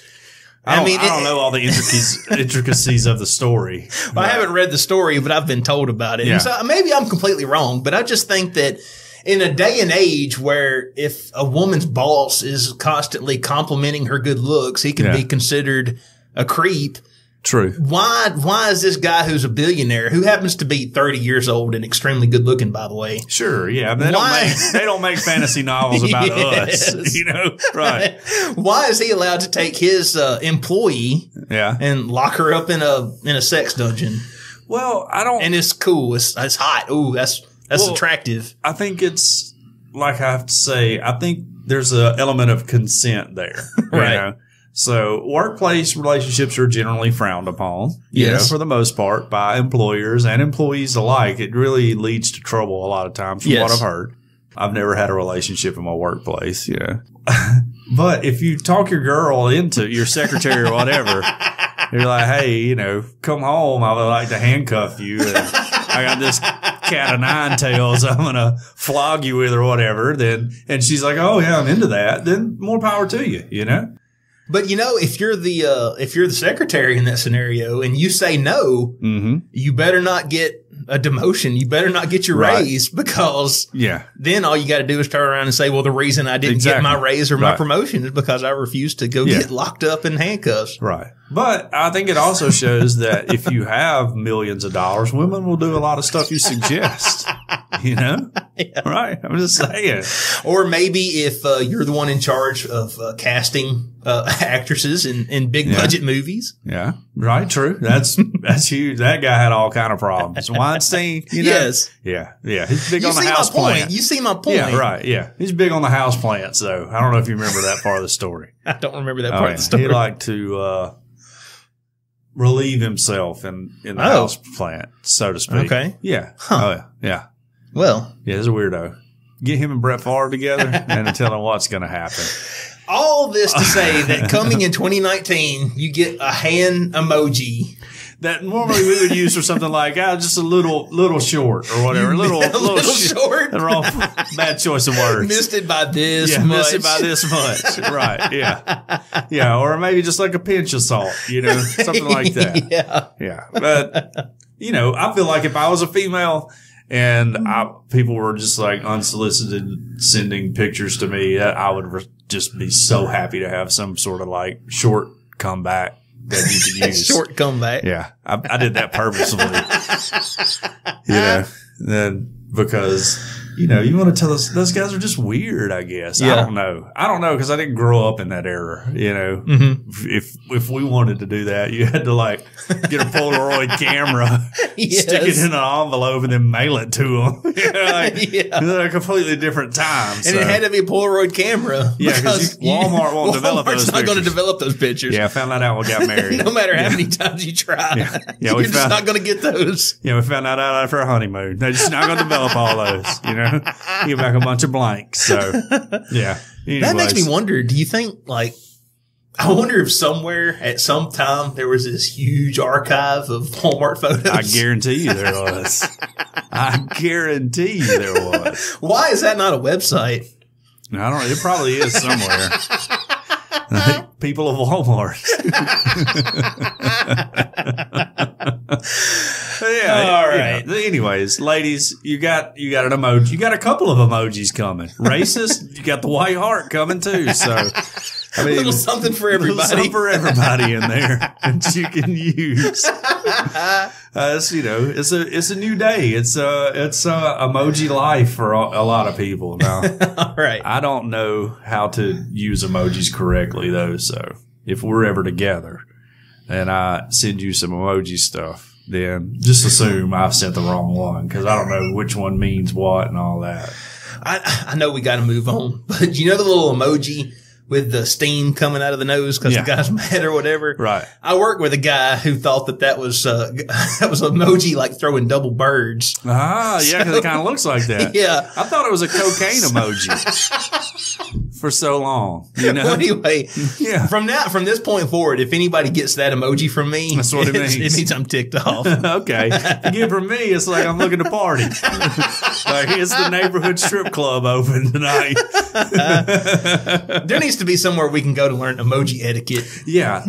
I don't know all the intricacies of the story. Well, I haven't read the story, but I've been told about it. Yeah. And so maybe I'm completely wrong, but I just think that in a day and age where if a woman's boss is constantly complimenting her good looks, he can be considered a creep. True. Why is this guy who's a billionaire, who happens to be 30 years old and extremely good looking, by the way? Sure, yeah. They don't make fantasy novels about us, right? Why is he allowed to take his employee and lock her up in a sex dungeon? Well, I don't. And it's cool. It's hot. Ooh, that's attractive. I think it's like I have to say. I think there's an element of consent there, right? So workplace relationships are generally frowned upon, for the most part, by employers and employees alike. It really leads to trouble a lot of times from what I've heard. I've never had a relationship in my workplace, But if you talk your girl into your secretary or whatever, you're like, hey, come home. I would like to handcuff you. And I got this cat of nine tails I'm going to flog you with or whatever. And she's like, oh, yeah, I'm into that. Then more power to you, But if you're the secretary in that scenario and you say no, you better not get a demotion. You better not get your raise because then all you got to do is turn around and say, well, the reason I didn't get my raise or my promotion is because I refused to go get locked up in handcuffs. Right. But I think it also shows that if you have millions of dollars, women will do a lot of stuff you suggest. Right? I'm just saying. Or maybe if you're the one in charge of casting actresses in big budget movies. Yeah. Right. True. That's huge. That guy had all kind of problems. Weinstein. Yes. Yeah. Yeah. He's big on the house plant. You see my point. Yeah. Right. Yeah. He's big on the house plants, though. I don't know if you remember that part of the story. I don't remember that part of the story. He liked to relieve himself in the house plant, so to speak. Okay. Yeah. Huh. Oh, yeah. Well. Yeah, he's a weirdo. Get him and Brett Favre together and tell him what's going to happen. All this to say that coming in 2019, you get a hand emoji. That normally we would use for something like, just a little short or whatever. Little short. Wrong, bad choice of words. Missed it by this much. Missed it by this much. Right. Yeah. Yeah. Or maybe just like a pinch of salt, something like that. Yeah. But, I feel like if I was a female and people were just like unsolicited sending pictures to me, I would just be so happy to have some sort of like short comeback that you could use. Short comeback. Yeah. I did that purposefully. Then because, you want to tell us those guys are just weird, I guess. Yeah. I don't know because I didn't grow up in that era, If we wanted to do that, you had to like get a Polaroid camera, stick it in an envelope and then mail it to them. They're completely different times. And it had to be a Polaroid camera. Yeah, because Walmart won't develop those pictures. Walmart's not going to develop those pictures. Yeah, I found that out when we got married. No matter how many times you try. You're just not going to get those. Yeah, we found that out after our honeymoon. They're just not going to develop all those, You back a bunch of blanks. So, yeah. Anyways. That makes me wonder, do you think, I wonder if somewhere at some time there was this huge archive of Walmart photos. I guarantee you there was. I guarantee you there was. Why is that not a website? I don't know. It probably is somewhere. People of Walmart. All right. Yeah. Anyways, ladies, you got an emoji. You got a couple of emojis coming. Racist, you got the white heart coming too. So, I mean, A little something for everybody. Something for everybody in there that you can use. It's a new day. It's emoji life for a lot of people now. All right. I don't know how to use emojis correctly though. So if we're ever together and I send you some emoji stuff, then just assume I've sent the wrong one because I don't know which one means what and all that. I know we got to move on, but you know the little emoji with the steam coming out of the nose because the guy's mad or whatever? Right. I worked with a guy who thought that was emoji like throwing double birds. Ah, yeah, because it kind of looks like that. Yeah. I thought it was a cocaine emoji for so long. You know? Well, anyway, Yeah. from this point forward, if anybody gets that emoji from me, That's what it means. It means I'm ticked off. Okay. If you get it from me, it's like I'm looking to party. Like, is the neighborhood strip club open tonight? There needs to be somewhere we can go to learn emoji etiquette. Yeah.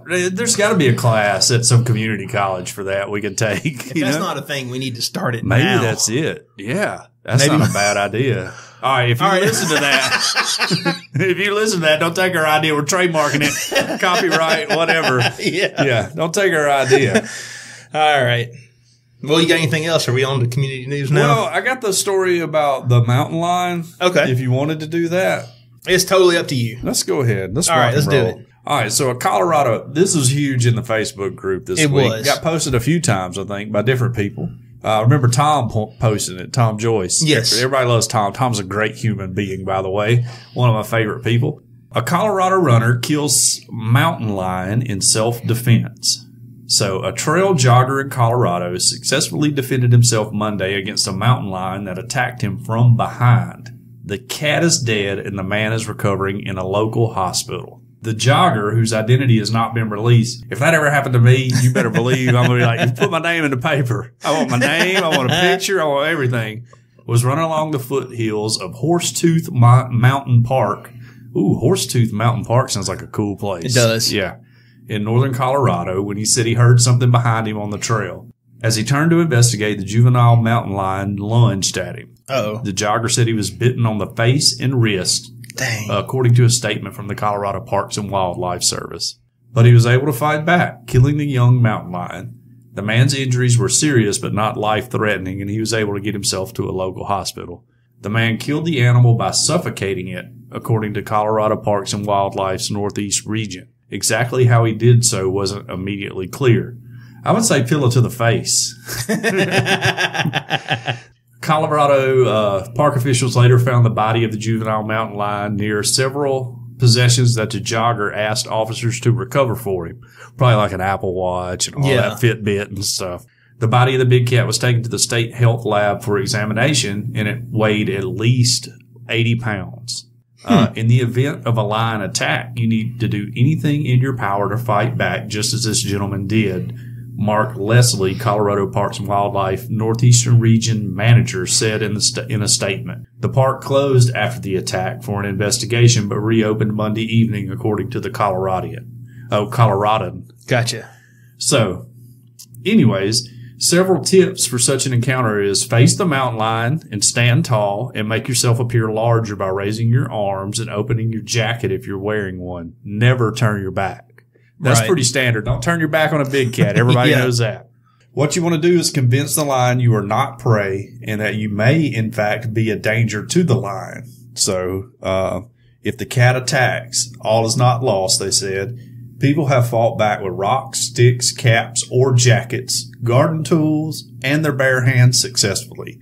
There's got to be a class at some community college for that we can take. If that's not a thing, we need to start it Maybe now. that's it. Yeah. That's not a bad idea. All right. If you listen to that, don't take our idea. We're trademarking it. Copyright, whatever. Yeah. Don't take our idea. All right. Well, you got anything else? Are we on to community news now? Well, I got the story about the mountain lion. Okay. If you wanted to do that. It's totally up to you. Let's go ahead. Let's All right, let's do it. All right, so Colorado, this was huge in the Facebook group this week. It was. Got posted a few times, I think, by different people. I remember Tom posting it, Tom Joyce. Yes. Everybody loves Tom. Tom's a great human being, by the way. One of my favorite people. A Colorado runner kills mountain lion in self-defense. So a trail jogger in Colorado successfully defended himself Monday against a mountain lion that attacked him from behind. The cat is dead and the man is recovering in a local hospital. The jogger, whose identity has not been released, if that ever happened to me, you better believe I'm going to be like, you put my name in the paper. I want my name. I want a picture. I want everything. Was running along the foothills of Horsetooth Mountain Park. Ooh, Horsetooth Mountain Park sounds like a cool place. It does. Yeah. In northern Colorado when he said he heard something behind him on the trail. As he turned to investigate, the juvenile mountain lion lunged at him. Uh-oh. The jogger said he was bitten on the face and wrist, Dang. according to a statement from the Colorado Parks and Wildlife Service. But he was able to fight back, killing the young mountain lion. The man's injuries were serious but not life-threatening, and he was able to get himself to a local hospital. The man killed the animal by suffocating it, according to Colorado Parks and Wildlife's Northeast region. Exactly how he did so wasn't immediately clear. I would say pillow to the face. Colorado park officials later found the body of the juvenile mountain lion near several possessions that the jogger asked officers to recover for him. Probably like an Apple Watch and all that Fitbit and stuff. The body of the big cat was taken to the state health lab for examination, and it weighed at least 80 pounds. In the event of a lion attack, you need to do anything in your power to fight back, just as this gentleman did. Mark Leslie, Colorado Parks and Wildlife Northeastern Region Manager, said in a statement. The park closed after the attack for an investigation, but reopened Monday evening, according to the Coloradan. Gotcha. So, anyways, several tips for such an encounter is face the mountain lion and stand tall and make yourself appear larger by raising your arms and opening your jacket if you're wearing one. Never turn your back. That's pretty standard. Don't turn your back on a big cat. Everybody knows that. What you want to do is convince the lion you are not prey and that you may, in fact, be a danger to the lion. So, if the cat attacks, all is not lost, they said. People have fought back with rocks, sticks, caps, or jackets, garden tools, and their bare hands successfully.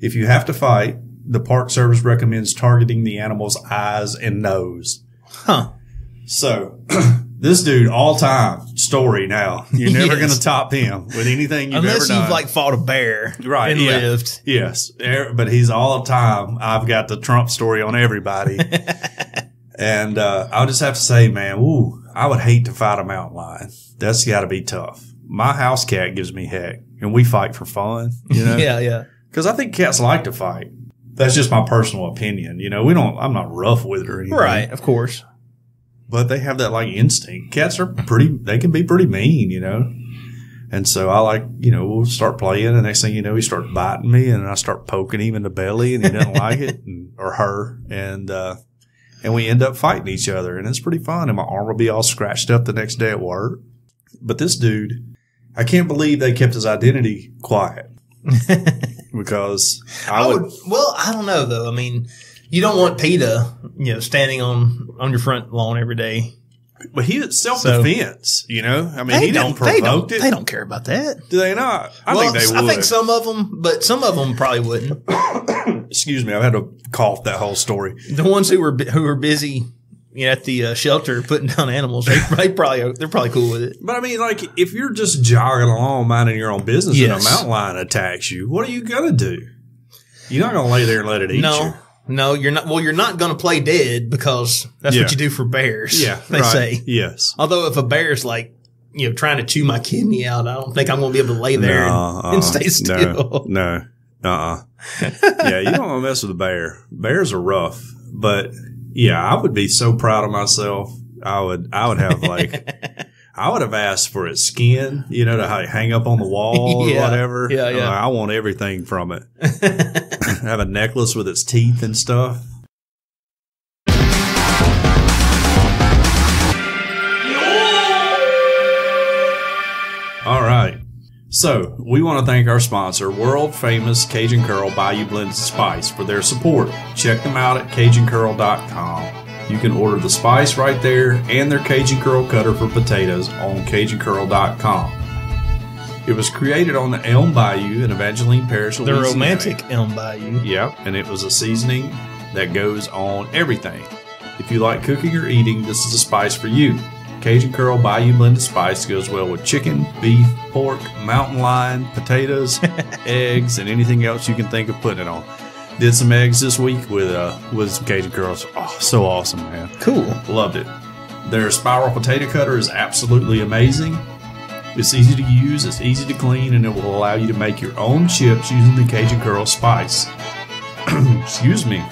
If you have to fight, the Park Service recommends targeting the animal's eyes and nose. Huh. So, this dude, all-time story now. You're never going to top him with anything you've ever done. Unless you've, like, fought a bear and lived. Yes. But he's all-time. I've got the Trump story on everybody. And I'll just have to say, man, I would hate to fight a mountain lion. That's got to be tough. my house cat gives me heck, and we fight for fun, you know? Yeah. Because I think cats like to fight. That's just my personal opinion. You know, I'm not rough with it or anything. Right, of course. But they have that like instinct. Cats are they can be pretty mean, you know? And so I like, you know, we'll start playing, and next thing you know, he starts biting me, and I start poking him in the belly, and he doesn't like it, or her. And we end up fighting each other, and it's pretty fun. And my arm will be all scratched up the next day at work. But this dude, I can't believe they kept his identity quiet. Because I would. Well, I don't know though. I mean, you don't want PETA, you know, standing on your front lawn every day. But he was self-defense, you know? I mean, he didn't provoke it. They don't care about that. Do they not? I think they would. I think some of them, but some of them probably wouldn't. Excuse me. I've had to cough that whole story. The ones who were busy, you know, at the shelter putting down animals, they're probably cool with it. But I mean, like, if you're just jogging along, minding your own business, and a mountain lion attacks you, what are you gonna do? You're not gonna lay there and let it eat you. No, you're not. Well, you're not going to play dead because that's what you do for bears. Yeah, they say. Yes. Although if a bear's like, you know, trying to chew my kidney out, I don't think I'm going to be able to lay there and stay still. No. Yeah, you don't want to mess with a bear. Bears are rough, but yeah, I would be so proud of myself. I would have like. I would have asked for its skin, you know, to hang up on the wall or whatever. Yeah. I want everything from it. Have a necklace with its teeth and stuff. All right. So, we want to thank our sponsor, world famous Cajun Curl Bayou Blended Spice, for their support. Check them out at CajunCurl.com. You can order the spice right there and their Cajun Curl cutter for potatoes on CajunCurl.com. It was created on the Elm Bayou in Evangeline Parish, Louisiana. The romantic Elm Bayou. Yep, and it was a seasoning that goes on everything. If you like cooking or eating, this is a spice for you. Cajun Curl Bayou Blended Spice goes well with chicken, beef, pork, mountain lion, potatoes, eggs, and anything else you can think of putting it on. Did some eggs this week with some Cajun Curls. Oh, so awesome, man. Cool. Loved it. Their spiral potato cutter is absolutely amazing. It's easy to use, it's easy to clean, and it will allow you to make your own chips using the Cajun Curl spice. Excuse me.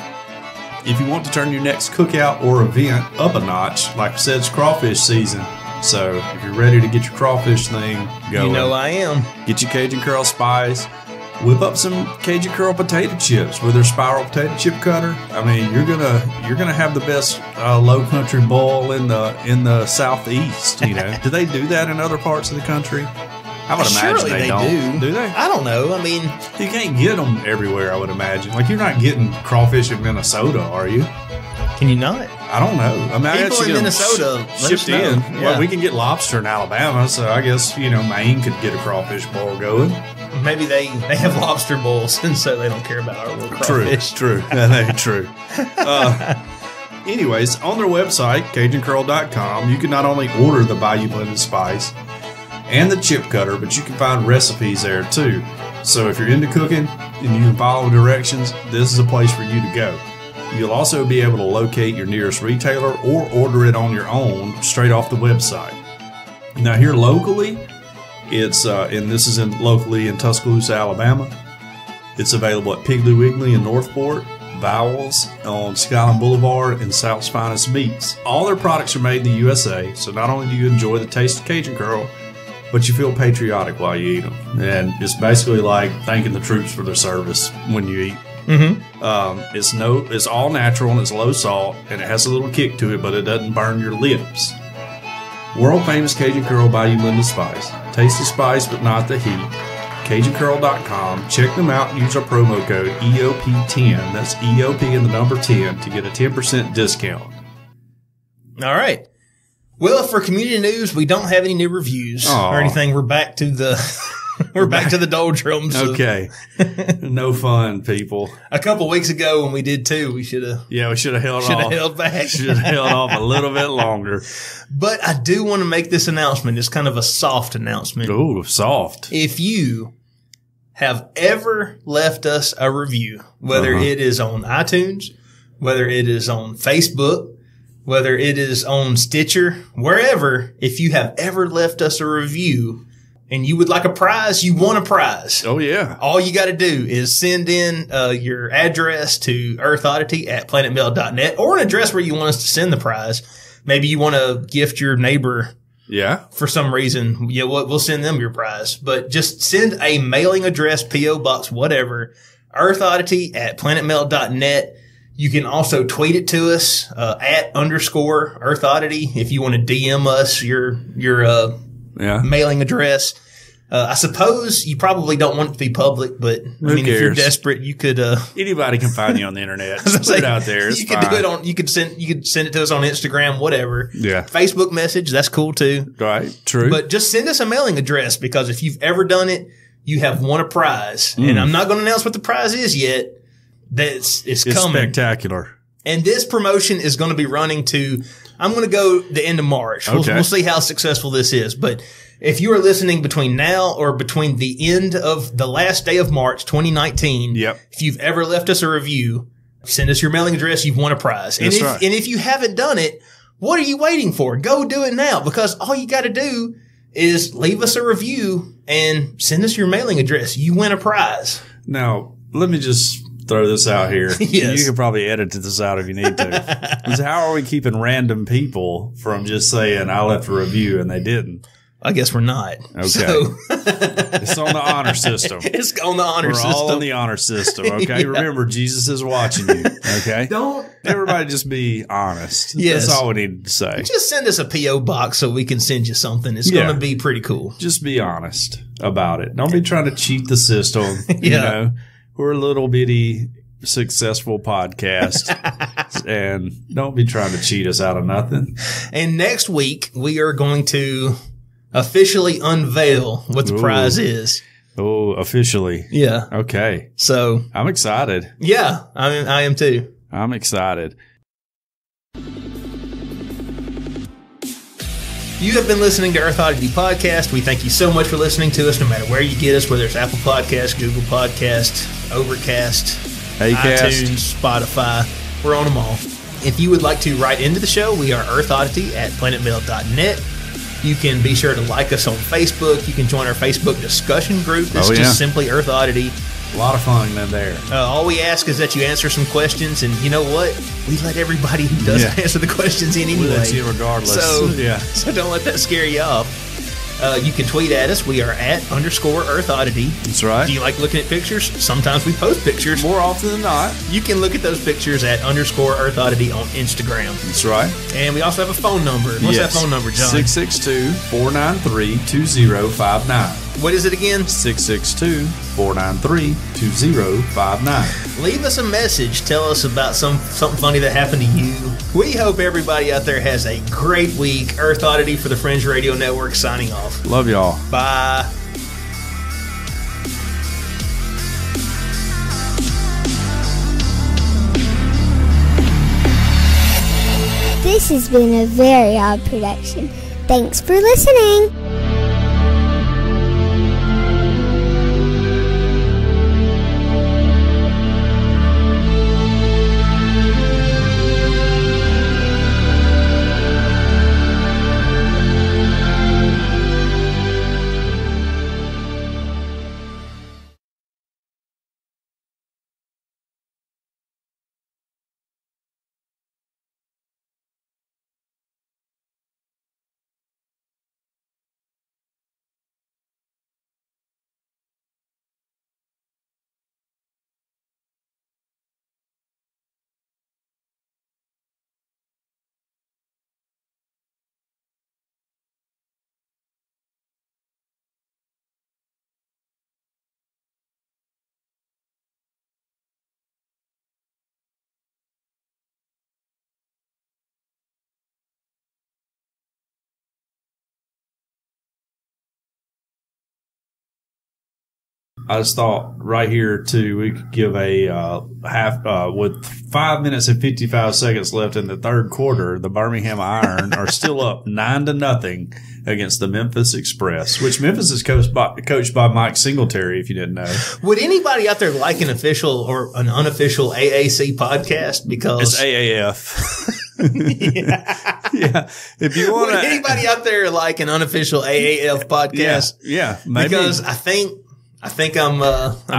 If you want to turn your next cookout or event up a notch, like I said, it's crawfish season. So if you're ready to get your crawfish thing going, you know I am. Get your Cajun Curl spice. Whip up some Cajun Curl potato chips with their spiral potato chip cutter. I mean, you're gonna have the best low country boil in the southeast. You know, do they do that in other parts of the country? I would imagine they don't. Do they? I don't know. I mean, you can't get them everywhere. I would imagine. Like, you're not getting crawfish in Minnesota, are you? Can you not? I don't know. I mean, people in Minnesota shipped in. Yeah. Well, we can get lobster in Alabama, so I guess Maine could get a crawfish boil going. Maybe they have lobster bowls, and so they don't care about our little crawfish. True. True. Anyways, on their website, CajunCurl.com, you can not only order the Bayou Blended Spice and the chip cutter, but you can find recipes there too. So if you're into cooking and you can follow directions, this is a place for you to go. You'll also be able to locate your nearest retailer or order it on your own straight off the website. Now here locally, it's locally in Tuscaloosa, Alabama. It's available at Piggly Wiggly in Northport, Bowles on Skyline Boulevard, and South's Finest Meats. All their products are made in the USA, so not only do you enjoy the taste of Cajun Curl, but you feel patriotic while you eat them. And it's basically like thanking the troops for their service when you eat. Mm-hmm. It's all natural and it's low salt, and it has a little kick to it, but it doesn't burn your lips. World famous Cajun Curl Bayou Blended Spice. Taste the spice, but not the heat. CajunCurl.com. Check them out and use our promo code EOP10. That's EOP and the number 10 to get a 10% discount. All right. Well, for community news, we don't have any new reviews or anything. We're back to the back to the doldrums. Okay. No fun, people. A couple weeks ago when we did too, we should have held back. Should have held off a little bit longer. But I do want to make this announcement. It's kind of a soft announcement. Ooh, soft. If you have ever left us a review, whether it is on iTunes, whether it is on Facebook, whether it is on Stitcher, wherever, if you have ever left us a review and you would like a prize, you want a prize. Oh, yeah. All you got to do is send in your address to earthoddity@planetmail.net, or an address where you want us to send the prize. Maybe you want to gift your neighbor. Yeah. For some reason, you know what? We'll send them your prize, but just send a mailing address, P.O. Box, whatever, earthoddity@planetmail.net. You can also tweet it to us, @_earthoddity if you want to DM us your mailing address. I suppose you probably don't want it to be public, but I mean, if you're desperate, you could, anybody can find you on the internet. Just put it out there. It's fine. You could send it to us on Instagram, whatever. Yeah. Facebook message. That's cool too. Right. True. But just send us a mailing address, because if you've ever done it, you have won a prize. And I'm not going to announce what the prize is yet. It's coming. Spectacular. And this promotion is going to be running to, I'm going to go the end of March. Okay. We'll see how successful this is. But if you are listening between now or between the end of the last day of March 2019, if you've ever left us a review, send us your mailing address, you've won a prize. And if you haven't done it, what are you waiting for? Go do it now, because all you got to do is leave us a review and send us your mailing address. You win a prize. Now, let me just throw this out here. Yes. You could probably edit this out if you need to. Is how are we keeping random people from just saying, I left a review and they didn't? I guess we're not. Okay. So it's on the honor system. It's on the honor system. We're all in the honor system. Okay. Yeah. Remember, Jesus is watching you. Okay. Don't everybody just be honest. Yes. That's all we need to say. Just send us a P.O. box so we can send you something. It's going to be pretty cool. Just be honest about it. Don't be trying to cheat the system. You know, we're a little bitty successful podcast and don't be trying to cheat us out of nothing. And next week we are going to officially unveil what the prize is. Oh, officially. Yeah. Okay. So I'm excited. Yeah, I am too. I'm excited. You have been listening to Earth Oddity Podcast. We thank you so much for listening to us, no matter where you get us, whether it's Apple Podcasts, Google Podcasts, Overcast, iTunes, Spotify. We're on them all. If you would like to write into the show, we are earthoddity@planetmail.net. You can be sure to like us on Facebook. You can join our Facebook discussion group. It's just simply Earth Oddity. A lot of fun in there. All we ask is that you answer some questions, and you know what? We let everybody who doesn't answer the questions in anyway. We let you regardless. So don't let that scare you off. You can tweet at us. We are @_Earth Oddity. That's right. Do you like looking at pictures? Sometimes we post pictures. More often than not. You can look at those pictures @_Earth Oddity on Instagram. That's right. And we also have a phone number. What's that phone number, John? 662-493-2059. What is it again? 662-493-2059. Leave us a message. Tell us about something funny that happened to you. We hope everybody out there has a great week. Earth Oddity for the Fringe Radio Network signing off. Love y'all. Bye. This has been a very odd production. Thanks for listening. I just thought right here too, we could give a with 5 minutes and 55 seconds left in the third quarter. The Birmingham Iron are still up 9-0 against the Memphis Express, which Memphis is coached by Mike Singletary. If you didn't know, would anybody out there like an official or an unofficial AAC podcast? Because it's AAF. Yeah. If you want to. Anybody out there like an unofficial AAF podcast? Yeah. Maybe. Because I think I'm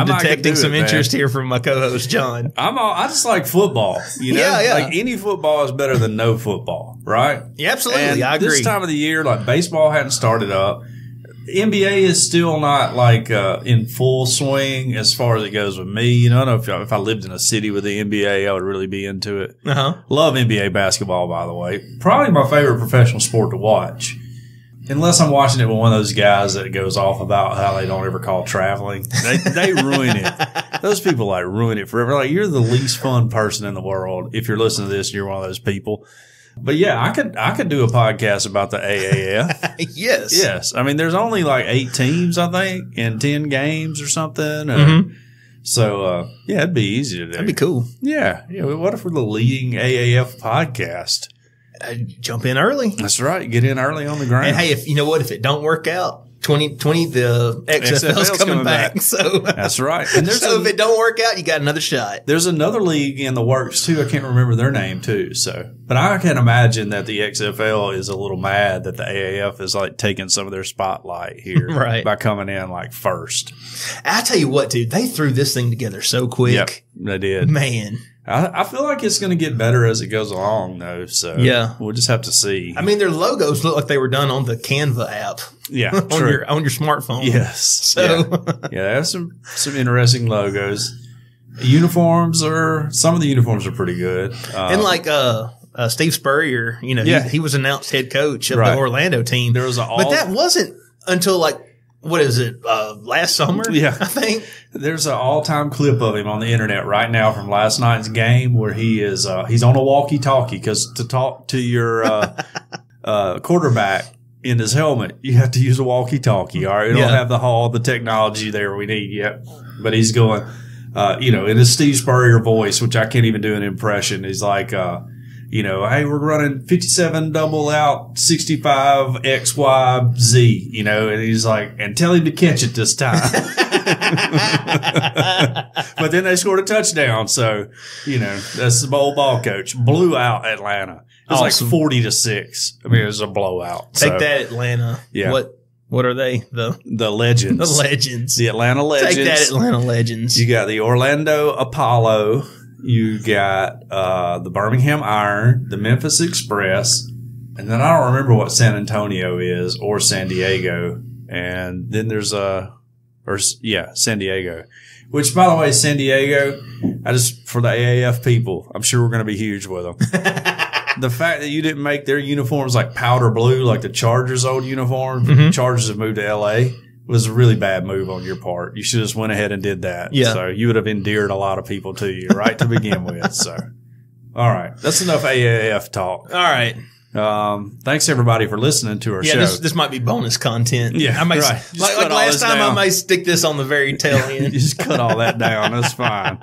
detecting some interest here from my co-host John. I just like football, you know? Yeah. Like any football is better than no football, right? Yeah, absolutely. And I agree. this time of the year, like baseball hadn't started up. The NBA is still not like in full swing as far as it goes with me. You know, I don't know if I lived in a city with the NBA, I would really be into it. Love NBA basketball, by the way. Probably my favorite professional sport to watch. Unless I'm watching it with one of those guys that goes off about how they don't ever call traveling. They ruin it. Those people like ruin it forever. Like you're the least fun person in the world. If you're listening to this, you're one of those people. But yeah, I could do a podcast about the AAF. Yes. I mean, there's only like 8 teams, I think, and 10 games or something. So, yeah, it'd be easy to do. That'd be cool. Yeah. What if we're the leading AAF podcast? Jump in early. That's right. Get in early on the ground. And hey, if it don't work out, 2020, the XFL's coming back. So that's right. And so if it don't work out, you got another shot. There's another league in the works too. I can't remember their name too. So, but I can imagine that the XFL is a little mad that the AAF is like taking some of their spotlight here, right? By coming in like first. I tell you what, dude, they threw this thing together so quick. Yep, they did, man. I feel like it's going to get better as it goes along, though. So yeah, we'll just have to see. I mean, their logos look like they were done on the Canva app. Yeah, on your smartphone. Yes. So yeah, they have some interesting logos. Some of the uniforms are pretty good. And like Steve Spurrier, he was announced head coach of the Orlando team. There was but that wasn't until like. What is it? Last summer? Yeah. I think. There's an all-time clip of him on the internet right now from last night's game where he is, he's on a walkie-talkie because to talk to your, quarterback in his helmet, you have to use a walkie-talkie. All right. We don't have all the technology there we need yet, but he's going, in his Steve Spurrier voice, which I can't even do an impression. He's like, hey, we're running 57 double out 65 XYZ, and he's like, and tell him to catch it this time. But then they scored a touchdown. So, that's the old ball coach blew out Atlanta. It was awesome. Like 40-6. I mean, it was a blowout. Take that, Atlanta. Yeah. What are they? The Legends. The Legends. The Atlanta Legends. Take that, Atlanta Legends. You got the Orlando Apollo. You got the Birmingham Iron, the Memphis Express, and then I don't remember what San Antonio is or San Diego. And then there's San Diego. Which, by the way, San Diego, for the AAF people, I'm sure we're going to be huge with them. The fact that you didn't make their uniforms like powder blue, like the Chargers' old uniform, Chargers have moved to LA. Was a really bad move on your part. You should have just went ahead and did that. Yeah. So you would have endeared a lot of people to you, right, to begin with. So, all right. That's enough AAF talk. All right. Thanks, everybody, for listening to our show. Yeah, this might be bonus content. Yeah, I may, right. Like last time, I may stick this on the very tail end. You just cut all that down. That's fine.